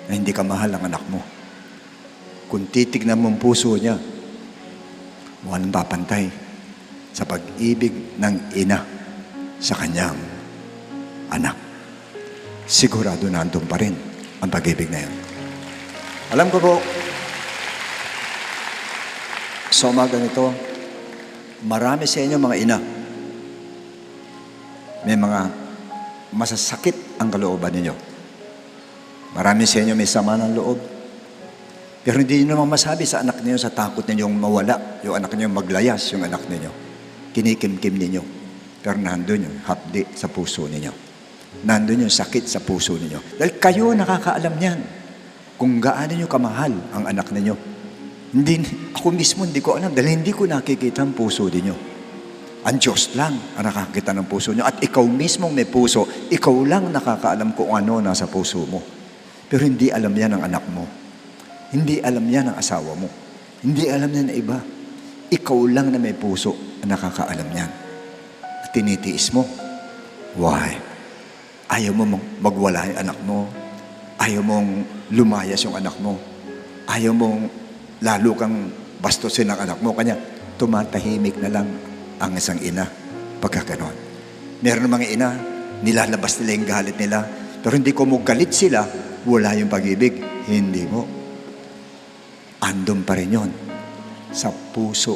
na hindi ka mahal ng anak mo. Kung titignan mo ang puso niya, walang papantay sa pag-ibig ng ina sa kanyang anak. Sigurado na andun pa rin ang pag-ibig na yun. Alam ko po, sa umaga nito, marami sa inyo mga ina, may mga masasakit ang kalooban ninyo. Marami sa inyo may sama ng loob. Pero hindi nyo naman masabi sa anak ninyo sa takot ninyong mawala, yung anak ninyo maglayas, yung anak ninyo. Kinikimkim ninyo. Pero nandun yung hapdi sa puso ninyo. Nandun yung sakit sa puso ninyo. Dahil kayo nakakaalam niyan kung gaano nyo kamahal ang anak ninyo. Ako mismo hindi ko alam dahil hindi ko nakikita ang puso ninyo. Ang Diyos lang ang nakakita ng puso nyo. At ikaw mismong may puso, ikaw lang nakakaalam kung ano nasa puso mo. Pero hindi alam yan ng anak mo. Hindi alam yan ng asawa mo. Hindi alam yan ng iba. Ikaw lang na may puso ang nakakaalam yan. At tinitiis mo. Why? Ayaw mo magwala yung anak mo. Ayaw mong lumayas yung anak mo. Ayaw mong lalo kang bastusin ng anak mo. Kanya tumatahimik na lang ang isang ina pagka ganon. Meron ng mga ina, nilalabas nila yung galit nila, pero hindi ko mo galit sila, wala yung pag-ibig. Hindi mo. Andun pa rin yun sa puso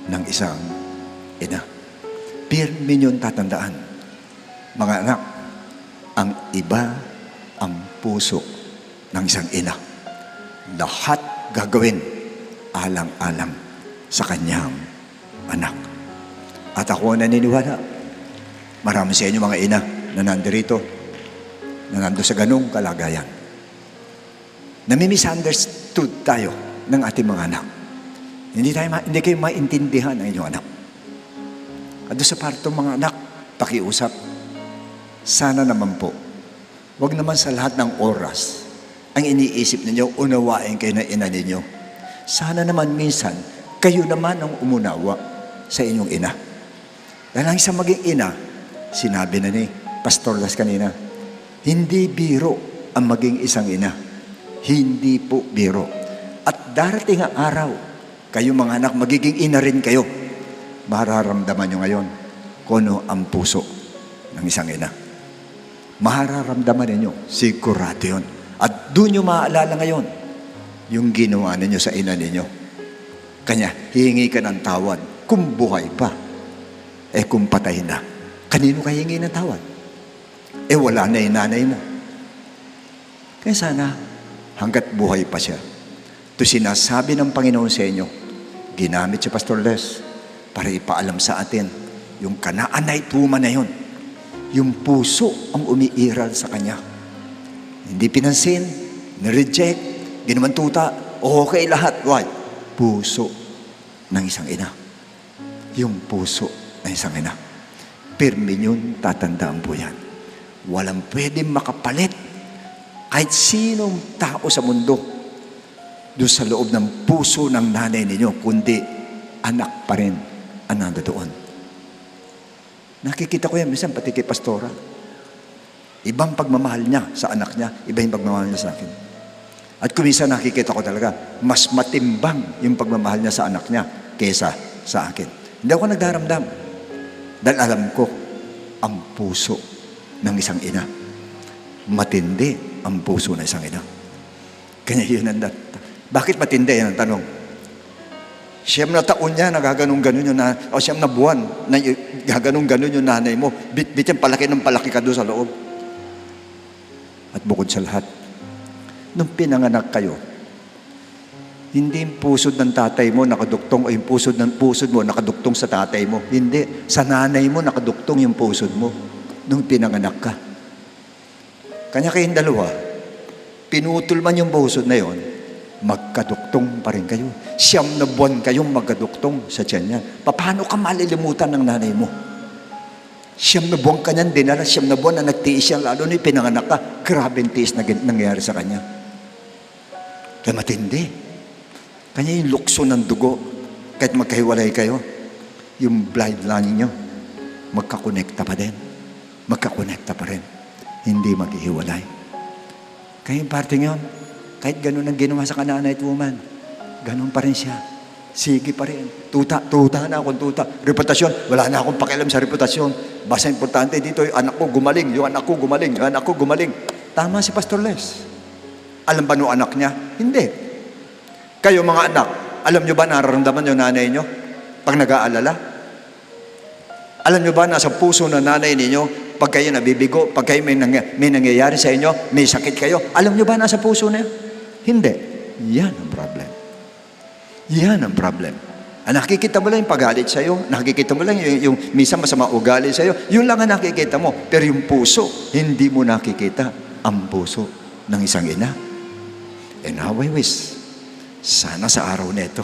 ng isang ina. Pirmi yun tatandaan. Mga anak, ang iba ang puso ng isang ina. Lahat gagawin alang-alang sa kanyang anak. At ako naniniwala, marami sa inyo mga ina na nandirito, na nando sa ganung kalagayan. Nami-misunderstood tayo ng ating mga anak. Hindi kayo maintindihan ng inyong anak. At doon sa partong mga anak, pakiusap, sana naman po, wag naman sa lahat ng oras, ang iniisip ninyo, unawain kayo ng ina ninyo. Sana naman minsan, kayo naman ang umunawa sa inyong ina. Dahil ang isang maging ina, sinabi na ni Pastor Las kanina, hindi biro ang maging isang ina. Hindi po biro. At darating ang araw, kayo mga anak, magiging ina rin kayo. Mararamdaman nyo ngayon kung ano ang puso ng isang ina. Mararamdaman ninyo, sigurado yun. At doon nyo maaalala ngayon, yung ginawa ninyo sa ina ninyo. Kanya, hihingi ka ng tawad kung buhay pa. Kung patay na, kanino ka hihingi ng tawad? Wala na yung nanay mo. Kaya sana, hanggat buhay pa siya, ito sinasabi ng Panginoon sa inyo, ginamit si Pastor Les para ipaalam sa atin, yung kanaanay tuma na yun, yung puso ang umiiral sa kanya. Hindi pinansin, nireject, ginaman tuta, okay lahat. Why? Puso ng isang ina. Yung puso ng isang ina. Pirmi yun, tatandaan po yan. Walang pwedeng makapalit kahit sinong tao sa mundo doon sa loob ng puso ng nanay ninyo, kundi anak pa rin ang nandoon. Nakikita ko yan minsan pati kay Pastora. Ibang pagmamahal niya sa anak niya, iba yung pagmamahal niya sa akin. At kuminsan nakikita ko talaga, mas matimbang yung pagmamahal niya sa anak niya kaysa sa akin. Hindi ako nagdaramdam. Dahil alam ko, ang puso ng isang ina. Matindi ang puso ng isang ina. Kanya yun ang bakit matindi? Yan ang tanong. Siyam na taon niya, nagaganong-ganon yung nanay, o siyam na buwan, nagaganong-ganon yung nanay mo. Bit-bit yung palaki ng palaki ka doon sa loob. At bukod sa lahat, nung pinanganak kayo, hindi yung pusod ng tatay mo nakaduktong o yung pusod mo nakaduktong sa tatay mo. Hindi. Sa nanay mo nakaduktong yung pusod mo nung pinanganak ka. Kanya kayong dalawa, pinutol man yung pusod na yon, magkaduktong pa rin kayo. Siyam na buwan kayong magkaduktong sa tiyan niya. Paano ka malilimutan ng nanay mo? Siyam na buwan ka niyan dinala, siyam na buwan na nagtiis siya, lalo na pinanganak ka, grabe yung tiis na nangyari sa kanya. Kaya matindi. Kanya yung lukso ng dugo, kahit magkahiwalay kayo, yung bloodline niyo, magkakonekta pa din. Magkakonekta pa rin. Hindi maghihiwalay. Kaya yung parte ngayon, kahit ganun ang ginawa sa Canaanite woman, ganun pa rin siya. Sige pa rin. Tuta na akong tuta. Reputasyon, wala na akong pakialam sa reputasyon. Basta importante dito, yung anak ko gumaling, yung anak ko gumaling, yung anak ko gumaling. Tama si Pastor Les. Alam ba no anak niya? Hindi. Kayo mga anak, alam nyo ba nararamdaman yung nanay nyo pag nag-aalala? Alam nyo ba nasa puso ng nanay ninyo pag kayo nabibigo, pag kayo may nangyayari sa inyo, may sakit kayo, alam nyo ba nasa puso na yun? Hindi. Yan ang problem. Yan ang problem. Nakikita mo lang yung pagalit sa'yo, nakikita mo lang yung minsan masama ugali sa'yo, yun lang ang nakikita mo. Pero yung puso, hindi mo nakikita ang puso ng isang ina. And how I wish, sana sa araw na ito,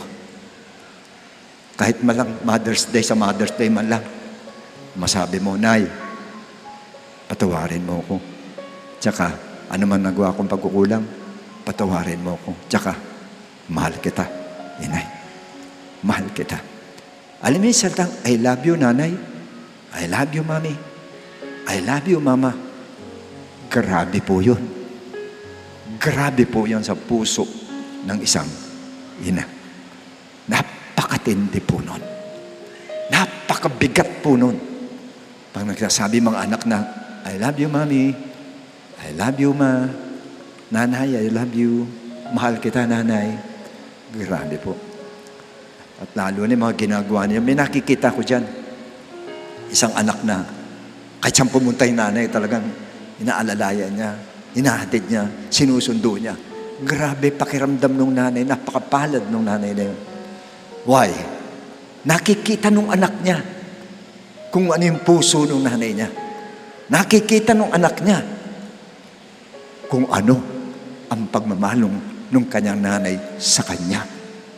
kahit malang Mother's Day man lang, masabi mo, Nay, patawarin mo ako. Tsaka, ano man nagawa kong pagkukulang, patawarin mo ako. Tsaka, mahal kita, inay. Mahal kita. Alam mo yung salitang, I love you, nanay. I love you, mami. I love you, mama. Grabe po yun. Grabe po yun sa puso ng isang ina. Napakatindi po nun. Napakabigat po nun. Pag nagsasabi mga anak na, I love you, mami. I love you, ma. Nanay, I love you. Mahal kita, nanay. Grabe po. At lalo na yung mga ginagawa niya. May nakikita ko dyan. Isang anak na, kahit siyang pumunta yung nanay, talagang inaalalayan niya, inahatid niya, sinusundo niya. Grabe pakiramdam ng nanay, napakapalad ng nanay na yun. Why? Nakikita nung anak niya kung ano yung puso ng nanay niya. Nakikita nung anak niya kung ano ang pagmamahal nung kanyang nanay sa kanya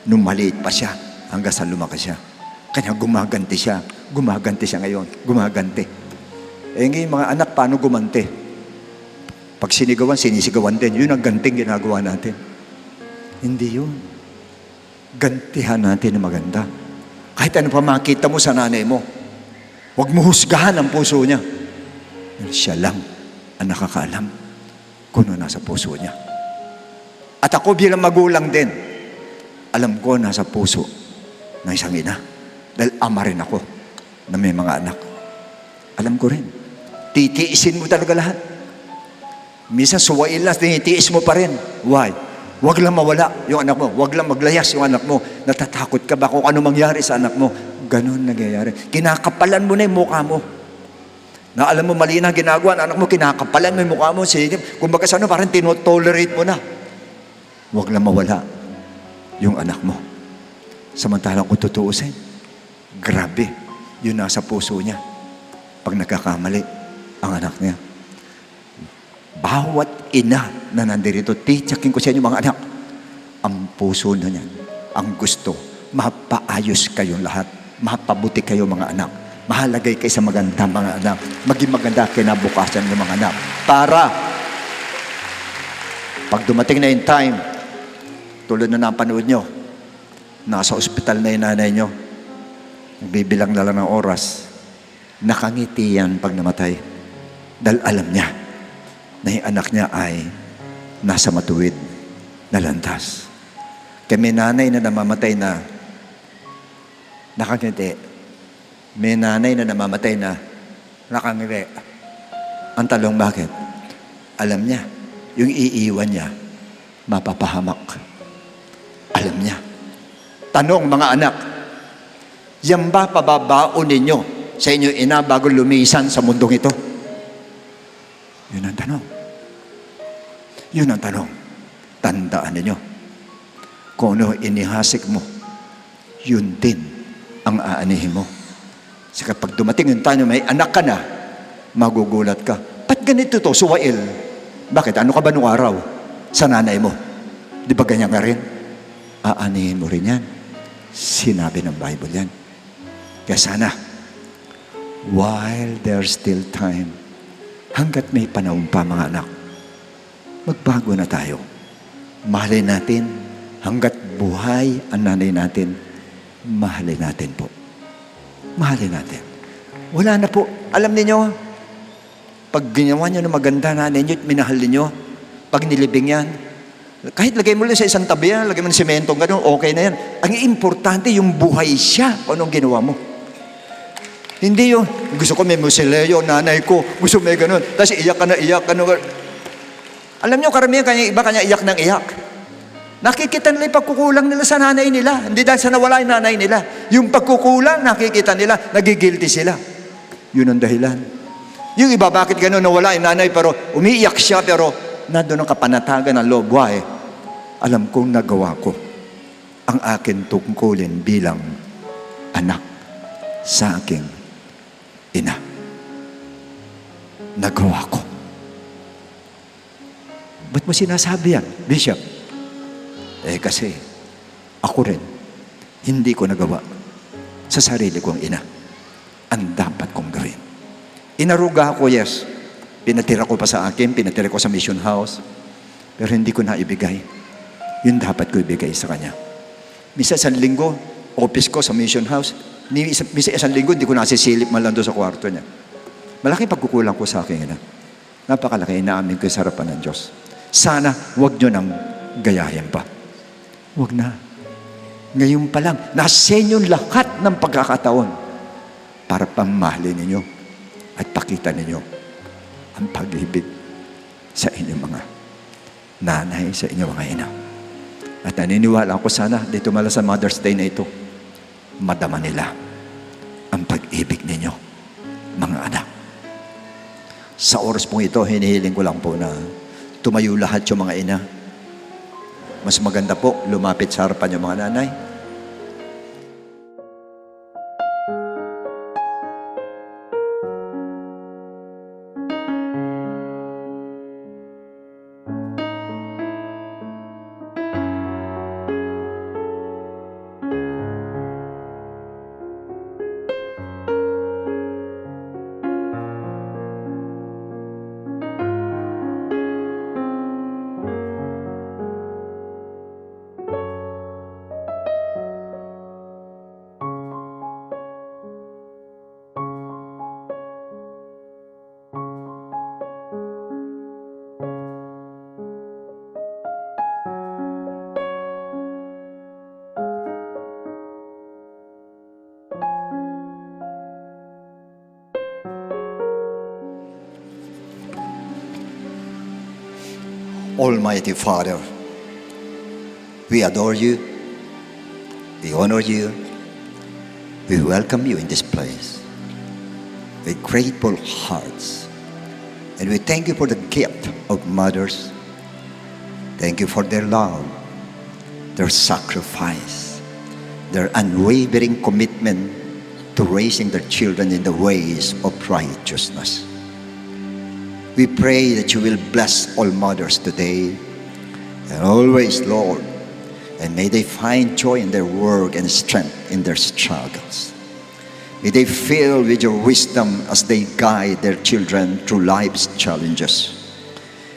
nung maliit pa siya hanggang sa lumaki siya. Kanya gumaganti siya. Gumaganti siya ngayon. Gumaganti. Ngayon mga anak, paano gumanti? Pag sinigawan, sinisigawan din. Yun ang ganting ginagawa natin. Hindi yun. Gantihan natin na maganda. Kahit ano pa makita mo sa nanay mo, huwag mo husgahan ang puso niya. Siya lang ang nakakaalam kung ano nasa puso niya. At ako bilang magulang din, alam ko nasa puso ng isang ina. Dahil ama rin ako na may mga anak. Alam ko rin. Titiisin mo talaga lahat. Minsan suwail na, tinitiis mo pa rin. Why? Huwag lang mawala yung anak mo. Huwag lang maglayas yung anak mo. Natatakot ka ba kung ano mangyari sa anak mo? Ganon nangyayari. Kinakapalan mo na yung mukha mo. Na alam mo mali na ginagawa ng anak mo, kinakapalan mo yung mukha mo. Kung baga sa ano, parang tinotolerate mo na. Huwag lang mawala yung anak mo. Samantalang kung tutuusin, grabe, yun nasa puso niya. Pag nagkakamali, ang anak niya. Bawat ina na nandirito, titsakin ko sa inyo mga anak, ang puso na niyan, ang gusto, mapaayos kayong lahat, mapabuti kayo mga anak, mahalagay kayo sa maganda mga anak, maging maganda kinabukasan ng mga anak. Para, pag dumating na yung time, tulad na napanood nyo, nasa ospital na yung nanay nyo, nagbibilang na lang ng oras, nakangiti yan pag namatay. Dahil alam niya na yung anak niya ay nasa matuwid na landas. Kaya may nanay na namamatay na nakangiti. May nanay na namamatay na nakangiti. Ang talong bakit? Alam niya, yung iiwan niya, mapapahamak. Alam niya. Tanong mga anak, yan ba pababaon ninyo sa inyo ina bago lumisan sa mundong ito? Yun ang tanong. Yun ang tanong. Tandaan ninyo. Kung ano inihasik mo, yun din ang aanihin mo. Kasi kapag dumating yung tayo, may anak ka na, magugulat ka. Ba't ganito to, suwail? Bakit? Ano ka ba nung araw? Sa nanay mo. Di ba ganyan ka rin? Aanihin mo rin yan. Sinabi ng Bible yan. Kaya sana, while there's still time, hanggat may panahon pa mga anak, magbago na tayo. Mahalin natin, hanggat buhay ang nanay natin, mahalin natin po. Mahalin natin. Wala na po. Alam niyo, pag ginawa niyo na maganda nanay niyo at minahal niyo, pag nilibing yan, kahit lagay mo lang sa isang tabi yan, lagay mo ng semento, gano'n, okay na yan. Ang importante, yung buhay siya, kung anong ginawa mo. Hindi yung, gusto ko may musileo, nanay ko, gusto may gano'n. Tapos iyak ka na. Alam niyo, karamihan kanya iba, kanya iyak ng iyak. Nakikita nila yung pagkukulang nila sa nanay nila. Hindi dahil sa nawala yung nanay nila. Yung pagkukulang, nakikita nila, nagigilty sila. Yun ang dahilan. Yung iba, bakit gano'n nawala yung nanay, pero umiiyak siya, pero nandun ang kapanatagan ng loob. Why? Alam kong nagawa ko ang akin tungkulin bilang anak sa aking ina. Nagawa ko. Ba't mo sinasabi yan, Bishop? Kasi ako rin, hindi ko nagawa sa sarili kong ina ang dapat kong gawin. Inaruga ako, yes. Pinatira ko pa sa akin, pinatira ko sa mission house, pero hindi ko na ibigay. Yun dapat ko ibigay sa kanya. Misa isang linggo, office ko sa mission house, misa isang linggo, hindi ko nasisilip man lang doon sa kwarto niya. Malaking pagkukulang ko sa akin ina. Napakalaki, inaamin ko sa harapan ng Diyos. Sana, huwag nyo nang gayahin pa. Huwag na. Ngayon pa lang, nasa inyo lahat ng pagkakataon para pamahalin ninyo at pakita ninyo ang pag-ibig sa inyong mga nanay, sa inyong mga ina. At naniniwala ako sana, dito mala sa Mother's Day na ito, madama nila ang pag-ibig ninyo, mga anak. Sa oras pong ito, hinihiling ko lang po na tumayo lahat yung mga ina. Mas maganda po, lumapit sa harapan yung mga nanay. Almighty Father, we adore you, we honor you, we welcome you in this place with grateful hearts. And we thank you for the gift of mothers. Thank you for their love, their sacrifice, their unwavering commitment to raising their children in the ways of righteousness. We pray that you will bless all mothers today and always, Lord, and may they find joy in their work and strength in their struggles. May they fill with your wisdom as they guide their children through life's challenges.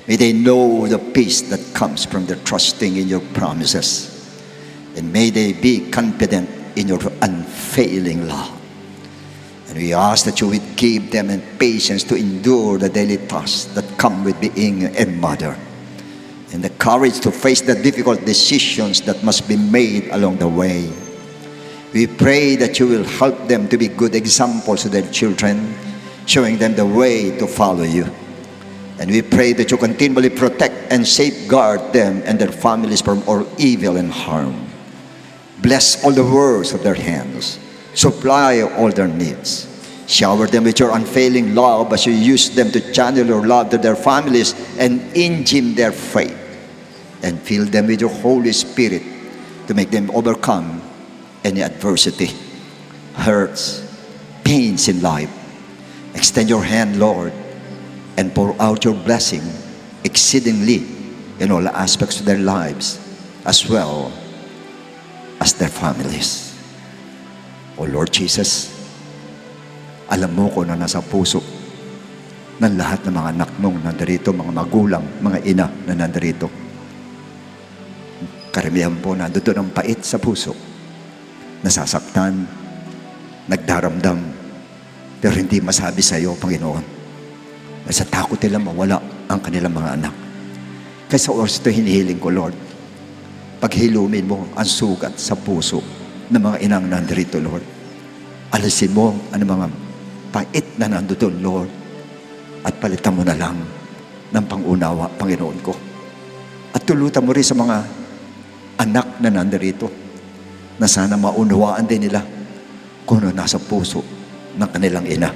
May they know the peace that comes from their trusting in your promises. And may they be confident in your unfailing love. And we ask that you would give them patience to endure the daily tasks that come with being a mother, and the courage to face the difficult decisions that must be made along the way. We pray that you will help them to be good examples to their children, showing them the way to follow you. And we pray that you continually protect and safeguard them and their families from all evil and harm. Bless all the works of their hands. Supply all their needs. Shower them with your unfailing love as you use them to channel your love to their families and engine their faith. And fill them with your Holy Spirit to make them overcome any adversity, hurts, pains in life. Extend your hand, Lord, and pour out your blessing exceedingly in all aspects of their lives, as well as their families. O Lord Jesus, alam mo ko na nasa puso ng lahat ng mga anak mong nandarito, mga magulang, mga ina na nandarito. Karamihan po nandoon ang pait sa puso, nasasaktan, nagdaramdam, pero hindi masabi sa iyo, Panginoon. Nasa takot nila mawala ang kanilang mga anak. Kaya sa oras ito hinihiling ko, Lord, paghilumin mo ang sugat sa puso ng mga inang nandarito, Lord. Alisin mo ang mga pait na nandoon, Lord, at palitan mo na lang ng pangunawa, Panginoon ko. At tulutan mo rin sa mga anak na nandarito na sana maunawaan din nila kung ano nasa puso ng kanilang ina,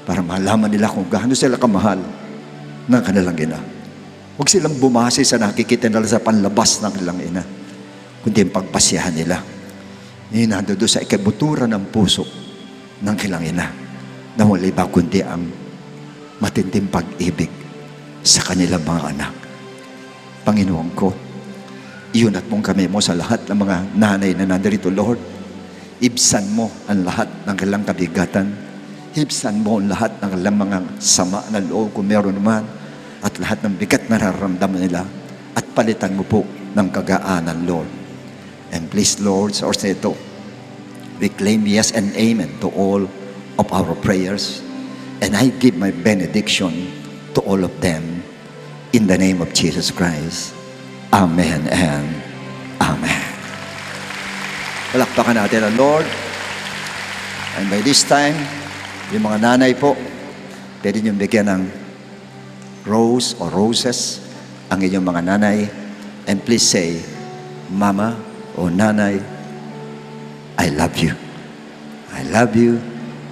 para malaman nila kung gaano sila kamahal ng kanilang ina. Huwag silang bumase sa nakikita nila sa panlabas ng kanilang ina, kundi ang pagpasyahan nila nando doon sa ikabutura ng puso ng kanilang ina, na wala iba kundi ang matinding pag-ibig sa kanilang mga anak. Panginoon ko, iunat mong kami mo sa lahat ng mga nanay na nandarito, Lord. Ibsan mo ang lahat ng kanilang kabigatan. Ibsan mo ang lahat ng kanilang mga sama na loob kung meron naman, at lahat ng bigat na nararamdaman nila, at palitan mo po ng kagaanan, Lord. And please, Lord, sa oras na ito, we claim yes and amen to all of our prayers. And I give my benediction to all of them in the name of Jesus Christ. Amen and amen. Palakpakan natin ang Lord. And by this time, yung mga nanay po, pwede niyong bigyan ng rose or roses ang inyong mga nanay. And please say, Mama o Nanay, I love you. I love you.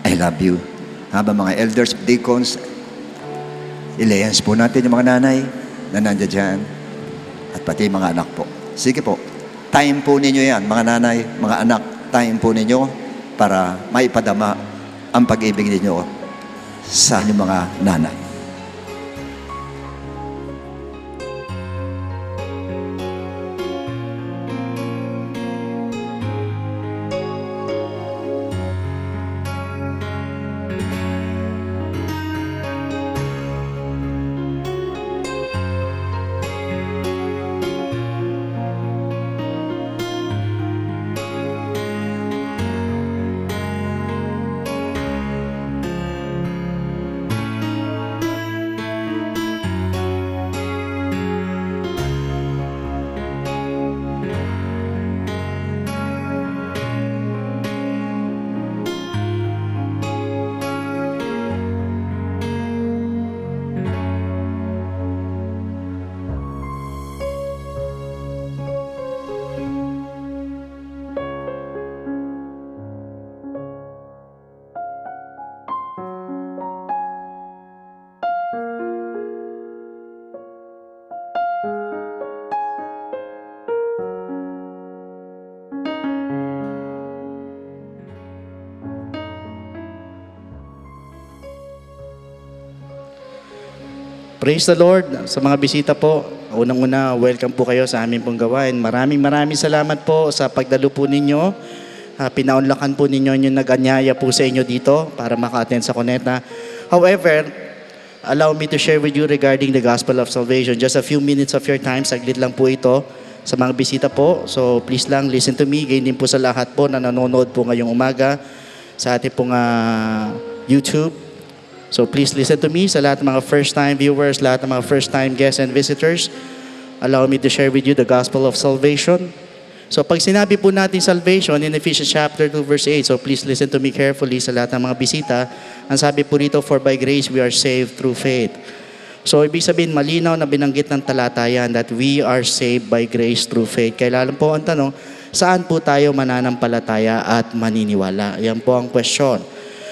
I love you. Habang mga elders, deacons, ilayans po natin yung mga nanay na nandiyan dyan, at pati mga anak po. Sige po, time po ninyo yan, mga nanay, mga anak, time po ninyo para maipadama ang pag-ibig ninyo sa inyong mga nanay.
Praise the Lord. Sa mga bisita po, unang-una, welcome po kayo sa aming pong gawain. Maraming salamat po sa pagdalo po ninyo. Pinaunlakan po ninyo yung nag-anyaya po sa inyo dito para maka-attend sa Cuneta. However, allow me to share with you regarding the gospel of salvation. Just a few minutes of your time, saglit lang po ito sa mga bisita po. So please lang, listen to me. Ganyan din po sa lahat po na nanonood po ngayong umaga sa ating pong YouTube. So please listen to me sa lahat ng mga first-time viewers, lahat ng mga first-time guests and visitors. Allow me to share with you the gospel of salvation. So pag sinabi po natin salvation in Ephesians chapter 2 verse 8, so please listen to me carefully sa lahat ng mga bisita. Ang sabi po rito, for by grace we are saved through faith. So ibig sabihin, malinaw na binanggit ng talatayan that we are saved by grace through faith. Kaya lang po ang tanong, saan po tayo mananampalataya at maniniwala? Yan po ang question.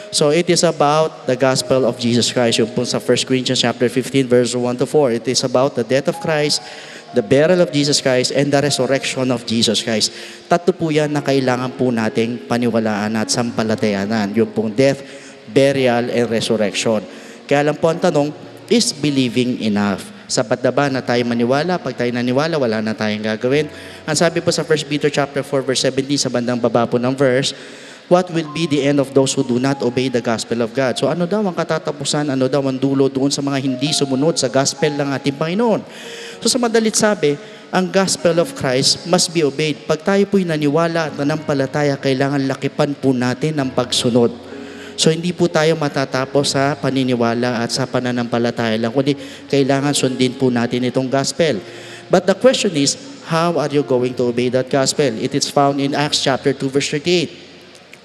So it is about the gospel of Jesus Christ. Yung po sa 1 Corinthians chapter 15 verse 1 to 4. It is about the death of Christ, the burial of Jesus Christ, and the resurrection of Jesus Christ. Tatlo po yan na kailangan po nating paniwalaan at sampalatayanan. Yung pong death, burial, and resurrection. Kaya lang po ang tanong, is believing enough? Sapat na ba na tayo maniwala? Pag tayo naniwala, wala na tayong gagawin. Ang sabi po sa 1 Peter chapter 4 verse 17 sa bandang baba po ng verse, what will be the end of those who do not obey the gospel of God? So ano daw ang katatapusan, ano daw ang dulo doon sa mga hindi sumunod sa gospel ng ating Panginoon? So sa madalit sabi, ang gospel of Christ must be obeyed. Pag tayo po'y naniwala at nanampalataya, kailangan lakipan po natin ang pagsunod. So hindi po tayo matatapos sa paniniwala at sa pananampalataya lang, kundi kailangan sundin po natin itong gospel. But the question is, how are you going to obey that gospel? It is found in Acts chapter 2 verse 38.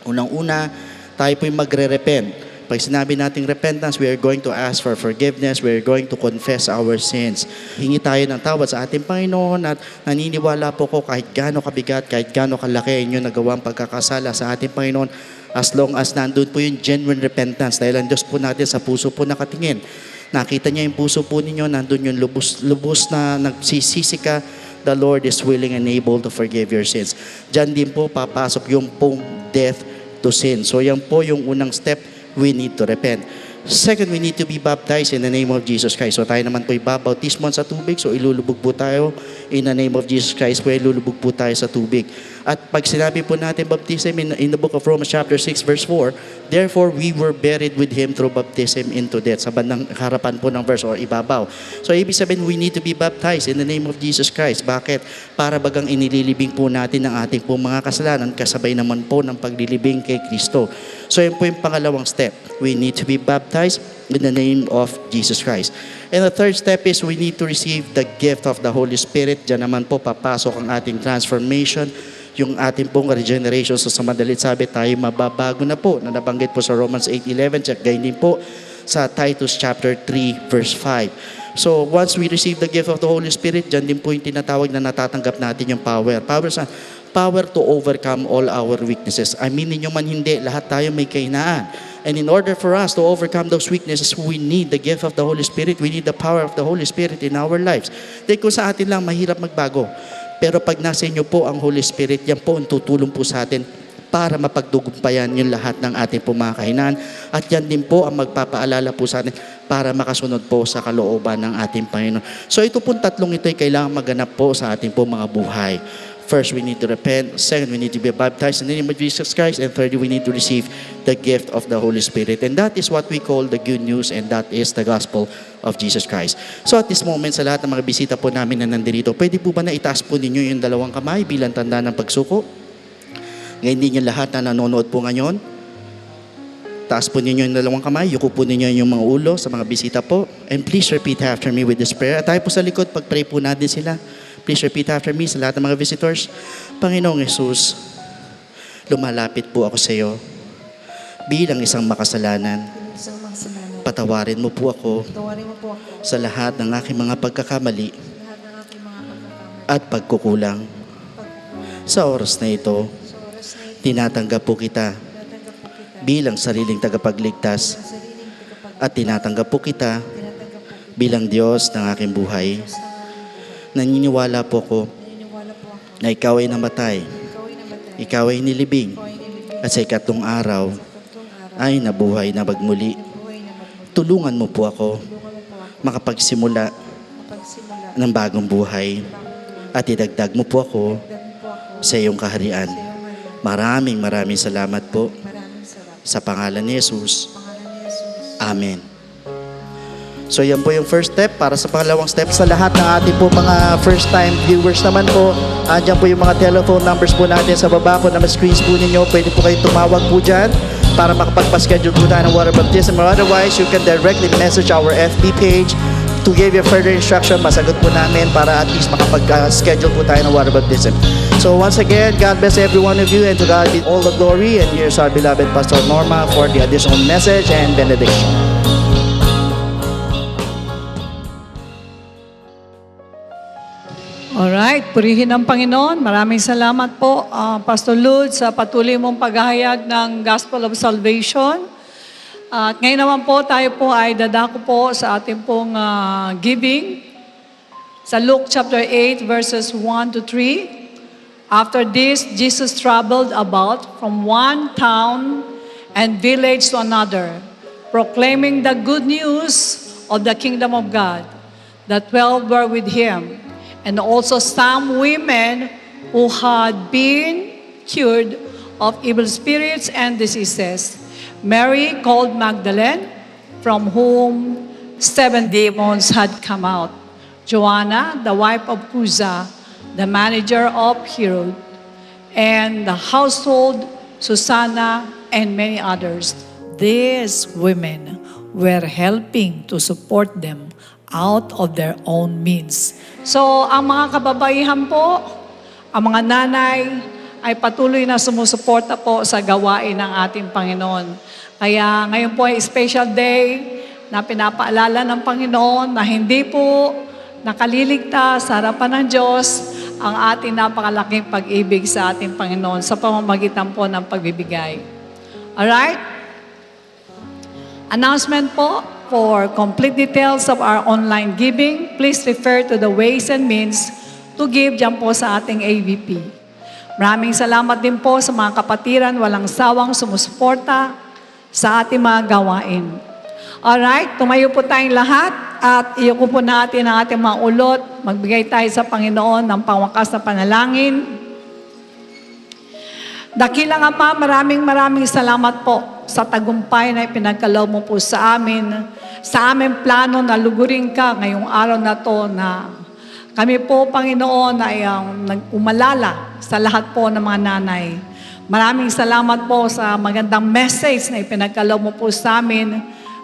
Unang-una, tayo po'y magre-repent. Pag sinabi nating repentance, we are going to ask for forgiveness. We are going to confess our sins. Hingi tayo ng tawad sa ating Panginoon at naniniwala po ko kahit gaano kabigat, kahit gaano kalaki inyo nagawang pagkakasala sa ating Panginoon, as long as nandun po yung genuine repentance. Dahil ang Diyos po natin sa puso po nakatingin. Nakita niya yung puso po ninyo, nandun yung lubos na nagsisisi ka. The Lord is willing and able to forgive your sins. Diyan din po papasok yung pong death to sin. So yan po yung unang step, we need to repent. Second, we need to be baptized in the name of Jesus Christ. So tayo naman po ibabautismon sa tubig. So ilulubog po tayo in the name of Jesus Christ. Ilulubog po tayo sa tubig. At pag sinabi po natin baptism in the book of Romans chapter 6 verse 4, therefore we were buried with Him through baptism into death. Sa bandang harapan po ng verse or ibabaw. So ibig sabihin, we need to be baptized in the name of Jesus Christ. Bakit? Para bagang inililibing po natin ang ating po mga kasalanan, kasabay naman po ng paglilibing kay Kristo. So yun po yung pangalawang step. We need to be baptized in the name of Jesus Christ. And the third step is we need to receive the gift of the Holy Spirit. Diyan naman po papasok ang ating transformation, yung ating pong regeneration. So sa madalit sabi, tayo mababago na po, na nabanggit po sa Romans 8:11, at gayon din po sa Titus chapter 3 verse 5. So once we receive the gift of the Holy Spirit, dyan din po yung tinatawag na natatanggap natin yung power. Power to overcome all our weaknesses. Aminin nyo man hindi, lahat tayo may kahinaan. And in order for us to overcome those weaknesses, we need the gift of the Holy Spirit. We need the power of the Holy Spirit in our lives. Dahil kung sa atin lang, mahirap magbago. Pero pag nasa inyo po ang Holy Spirit, yan po ang tutulong po sa atin para mapagdugumpayan yung lahat ng ating po mga kahinaan. At yan din po ang magpapaalala po sa atin para makasunod po sa kalooban ng ating Panginoon. So ito pong tatlong ito ay kailangan maganap po sa ating po mga buhay. First, we need to repent. Second, we need to be baptized in the name of Jesus Christ. And third, we need to receive the gift of the Holy Spirit. And that is what we call the good news, and that is the gospel of Jesus Christ. So at this moment, sa lahat ng mga bisita po namin na nandito, pwede po ba na itaas po ninyo yung dalawang kamay bilang tanda ng pagsuko? Ngayon din yung lahat na nanonood po ngayon. Taas po ninyo yung dalawang kamay, yuko po ninyo yung mga ulo sa mga bisita po. And please repeat after me with this prayer. At tayo po sa likod, pag-pray po natin sila. Please repeat after me sa lahat ng mga visitors. Panginoong Yesus, lumalapit po ako sa iyo bilang isang makasalanan. Patawarin mo po ako sa lahat ng aking mga pagkakamali at pagkukulang. Sa oras na ito, tinatanggap po kita bilang sariling tagapagligtas at tinatanggap po kita bilang Diyos ng aking buhay. Naniniwala po ko na ikaw ay namatay, ikaw ay nilibing, at sa ikatlong araw ay nabuhay na magmuli. Tulungan mo po ako makapagsimula ng bagong buhay at idagdag mo po ako sa iyong kaharian. Maraming salamat po sa pangalan ni Jesus. Amen. So yan po yung first step. Para sa pangalawang step, sa lahat ng ating po mga first time viewers naman po, andyan po yung mga telephone numbers po natin sa baba ko na screens po ninyo. Pwede po kayo tumawag po dyan para makapagpa-schedule po tayo ng water baptism, or otherwise you can directly message our FB page to give you further instruction. Masagot po namin para at least makapag-schedule po tayo ng water baptism. So once again, God bless every one of you, and to God be all the glory. And here's our beloved Pastor Norma for the additional message and benediction.
Alright, purihin ang Panginoon. Maraming salamat po, Pastor Lud, sa patuloy mong paghahayag ng Gospel of Salvation. At ngayon naman po, tayo po ay dadako po sa ating pong giving. Sa Luke chapter 8, verses 1 to 3. After this, Jesus traveled about from one town and village to another, proclaiming the good news of the kingdom of God. The 12 were with him, and also some women who had been cured of evil spirits and diseases. Mary called Magdalene, from whom 7 demons had come out. Joanna, the wife of Cuza, the manager of Herod, and the household, Susanna, and many others.
These women were helping to support them out of their own means.
So, ang mga kababaihan po, ang mga nanay, ay patuloy na sumusuporta po sa gawain ng ating Panginoon. Kaya ngayon po ay special day na pinapaalala ng Panginoon na hindi po nakaliligtas sa harapan ng Diyos ang ating napakalaking pag-ibig sa ating Panginoon sa pamamagitan po ng pagbibigay. Alright? Announcement po, for complete details of our online giving, please refer to the ways and means to give dyan po sa ating AVP. Maraming salamat din po sa mga kapatiran walang sawang sumusuporta sa ating mga gawain. Alright, tumayo po tayong lahat at iyuko po natin ang ating mga ulot. Magbigay tayo sa Panginoon ng pangwakas na panalangin. Dakilang Ama, maraming salamat po sa tagumpay na ipinagkaloob mo po sa amin, sa aming plano na lugurin ka ngayong araw na to na kami po, Panginoon, ay umalala sa lahat po ng mga nanay. Maraming salamat po sa magandang message na ipinagkaloob mo po sa amin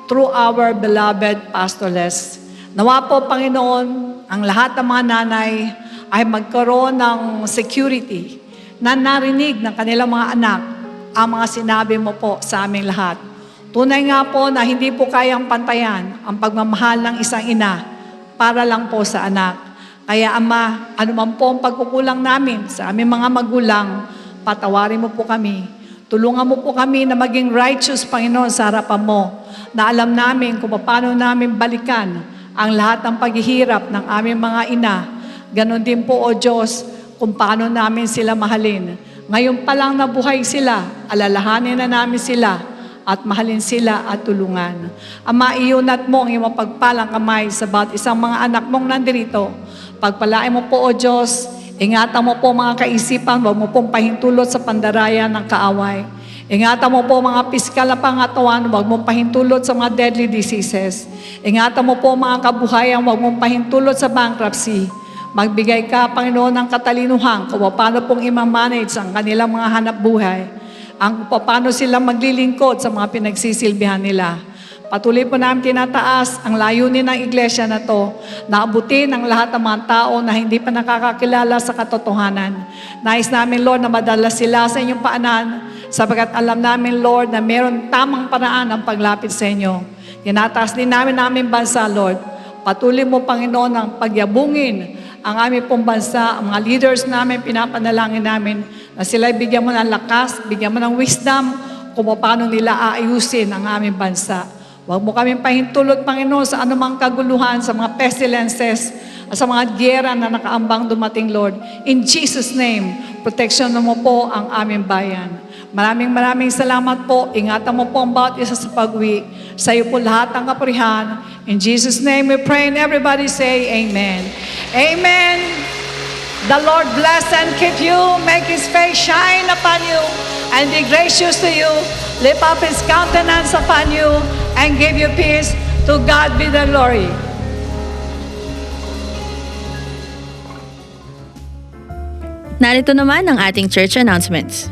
through our beloved pastorless. Nawa po, Panginoon, ang lahat ng mga nanay ay magkaroon ng security na narinig ng kanilang mga anak ang mga sinabi mo po sa aming lahat. Tunay nga po na hindi po kayang pantayan ang pagmamahal ng isang ina para lang po sa anak. Kaya Ama, anuman po ang pagkukulang namin sa aming mga magulang, patawarin mo po kami. Tulungan mo po kami na maging righteous, Panginoon, sa harapan mo, na alam namin kung paano namin balikan ang lahat ng paghihirap ng aming mga ina. Ganon din po, O Diyos, kung paano namin sila mahalin. Ngayon pa lang nabuhay sila, alalahanin na namin sila at mahalin sila at tulungan. Ama, iunat mo ang iyong pagpalang kamay sa bawat isang mga anak mong nandirito. Pagpalain mo po, O Diyos, ingatan mo po mga kaisipan, huwag mo pong pahintulot sa pandaraya ng kaaway. Ingatan mo po mga piskal na pangatawan, huwag mong pahintulot sa mga deadly diseases. Ingatan mo po mga kabuhayan, huwag mong pahintulot sa bankruptcy. Magbigay ka, Panginoon, ng katalinuhan kung paano pong i-manage ang kanilang mga hanap buhay. Ang paano sila maglilingkod sa mga pinagsisilbihan nila. Patuloy po namin tinataas ang layunin ng iglesia na to, na abutin ang lahat ng mga tao na hindi pa nakakakilala sa katotohanan. Nais namin, Lord, na madala sila sa inyong paanan, sapagkat alam namin, Lord, na meron tamang paraan ang paglapit sa inyo. Tinataas din namin bansa, Lord. Patuloy mo, Panginoon, ang pagyabungin ang aming pong bansa, ang mga leaders namin, pinapanalangin namin, na sila bigyan mo ng lakas, bigyan mo ng wisdom, kung paano nila aayusin ang aming bansa. Huwag mo kaming pahintulot, Panginoon, sa anumang kaguluhan, sa mga pestilences, at sa mga gyera na nakaambang dumating, Lord. In Jesus' name, protection mo po ang aming bayan. Maraming salamat po. Ingatan mo po ang bawat isa sa pag-uwi. Sa iyo po lahat ang kapurihan. In Jesus' name we pray, and everybody say amen. Amen. The Lord bless and keep you, make His face shine upon you, and be gracious to you, lift up His countenance upon you, and give you peace. To God be the glory.
Narito naman ang ating church announcements.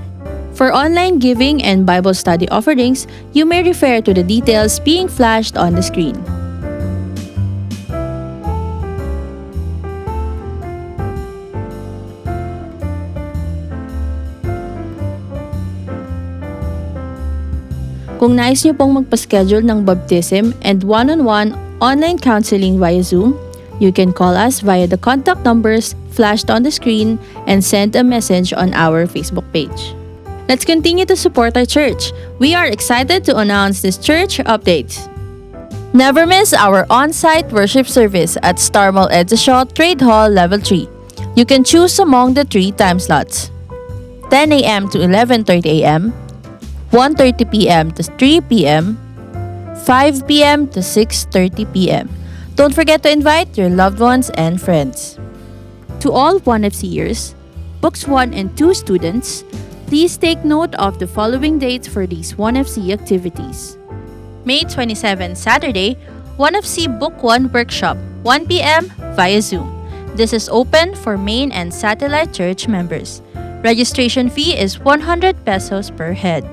For online giving and Bible study offerings, you may refer to the details being flashed on the screen. Kung nais niyo pong magpa-schedule ng baptism and one-on-one online counseling via Zoom, you can call us via the contact numbers flashed on the screen and send a message on our Facebook page. Let's continue to support our church. We are excited to announce this church update. Never miss our on-site worship service at Star Mall Edshaw Trade Hall Level 3. You can choose among the 3 time slots: 10 a.m. to 11:30 a.m., 1:30 p.m. to 3 p.m., 5 p.m. to 6:30 p.m. Don't forget to invite your loved ones and friends. To all 1FCers, Books 1 and 2 students, please take note of the following dates for these 1FC activities. May 27, Saturday, 1FC Book 1 Workshop, 1 p.m. via Zoom. This is open for main and satellite church members. Registration fee is 100 pesos per head.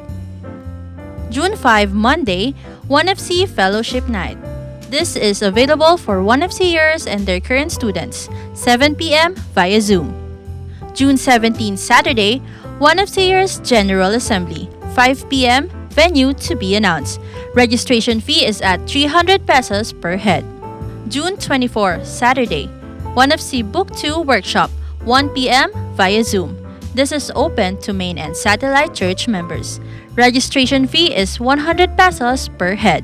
June 5, Monday, 1FC Fellowship Night. This is available for 1FCers and their current students, 7 p.m. via Zoom. June 17, Saturday, 1FCers General Assembly, 5 p.m. venue to be announced. Registration fee is at 300 pesos per head. June 24, Saturday, 1FC Book 2 Workshop, 1 p.m. via Zoom. This is open to main and satellite church members. Registration fee is 100 pesos per head.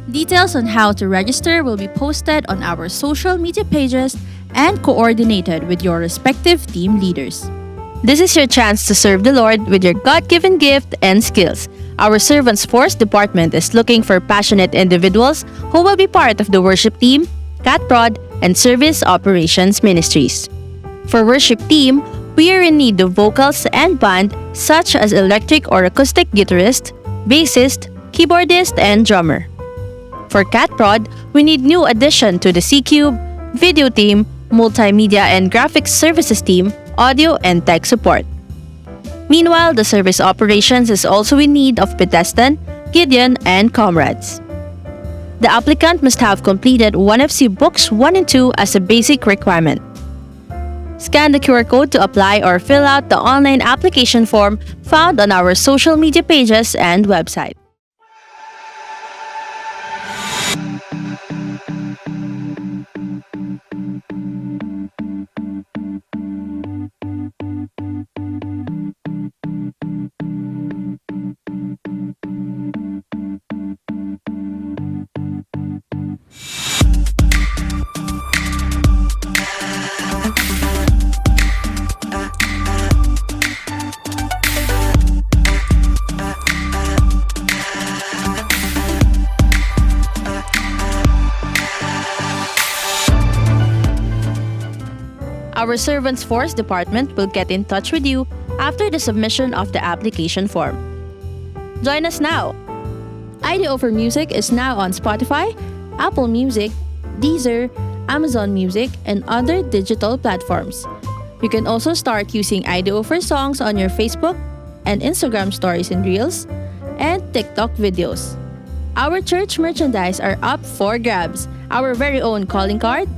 Details on how to register will be posted on our social media pages and coordinated with your respective team leaders. This is your chance to serve the Lord with your God-given gift and skills. Our Servants Force department is looking for passionate individuals who will be part of the worship team, CatProd, and Service Operations Ministries. For worship team, we are in need of vocals and band such as electric or acoustic guitarist, bassist, keyboardist, and drummer. For CatProd, we need new addition to the C-Cube, video team, multimedia and graphics services team, audio and tech support. Meanwhile, the service operations is also in need of Pedestan, Gideon, and comrades. The applicant must have completed 1FC Books 1 and 2 as a basic requirement. Scan the QR code to apply or fill out the online application form found on our social media pages and website. Our Servants Force department will get in touch with you after the submission of the application form. Join us now! IDO for Music is now on Spotify, Apple Music, Deezer, Amazon Music, and other digital platforms. You can also start using IDO for songs on your Facebook and Instagram stories and reels, and TikTok videos. Our church merchandise are up for grabs. Our very own calling card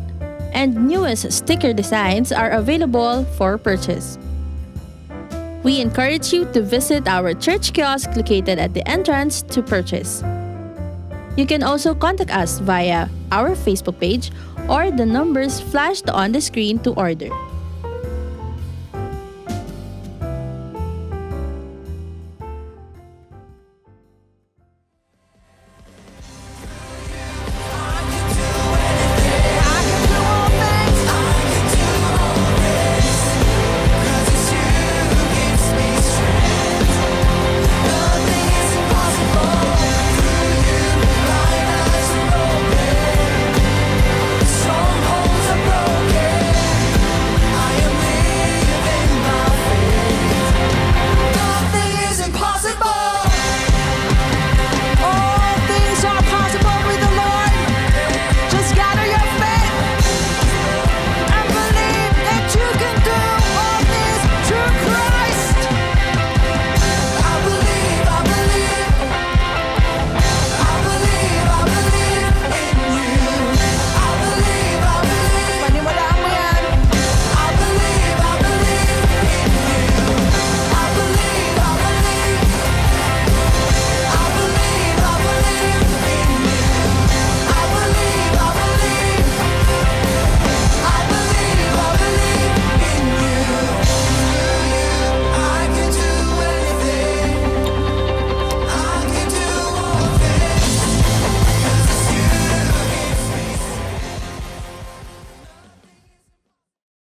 and newest sticker designs are available for purchase. We encourage you to visit our church kiosk located at the entrance to purchase. You can also contact us via our Facebook page or the numbers flashed on the screen to order.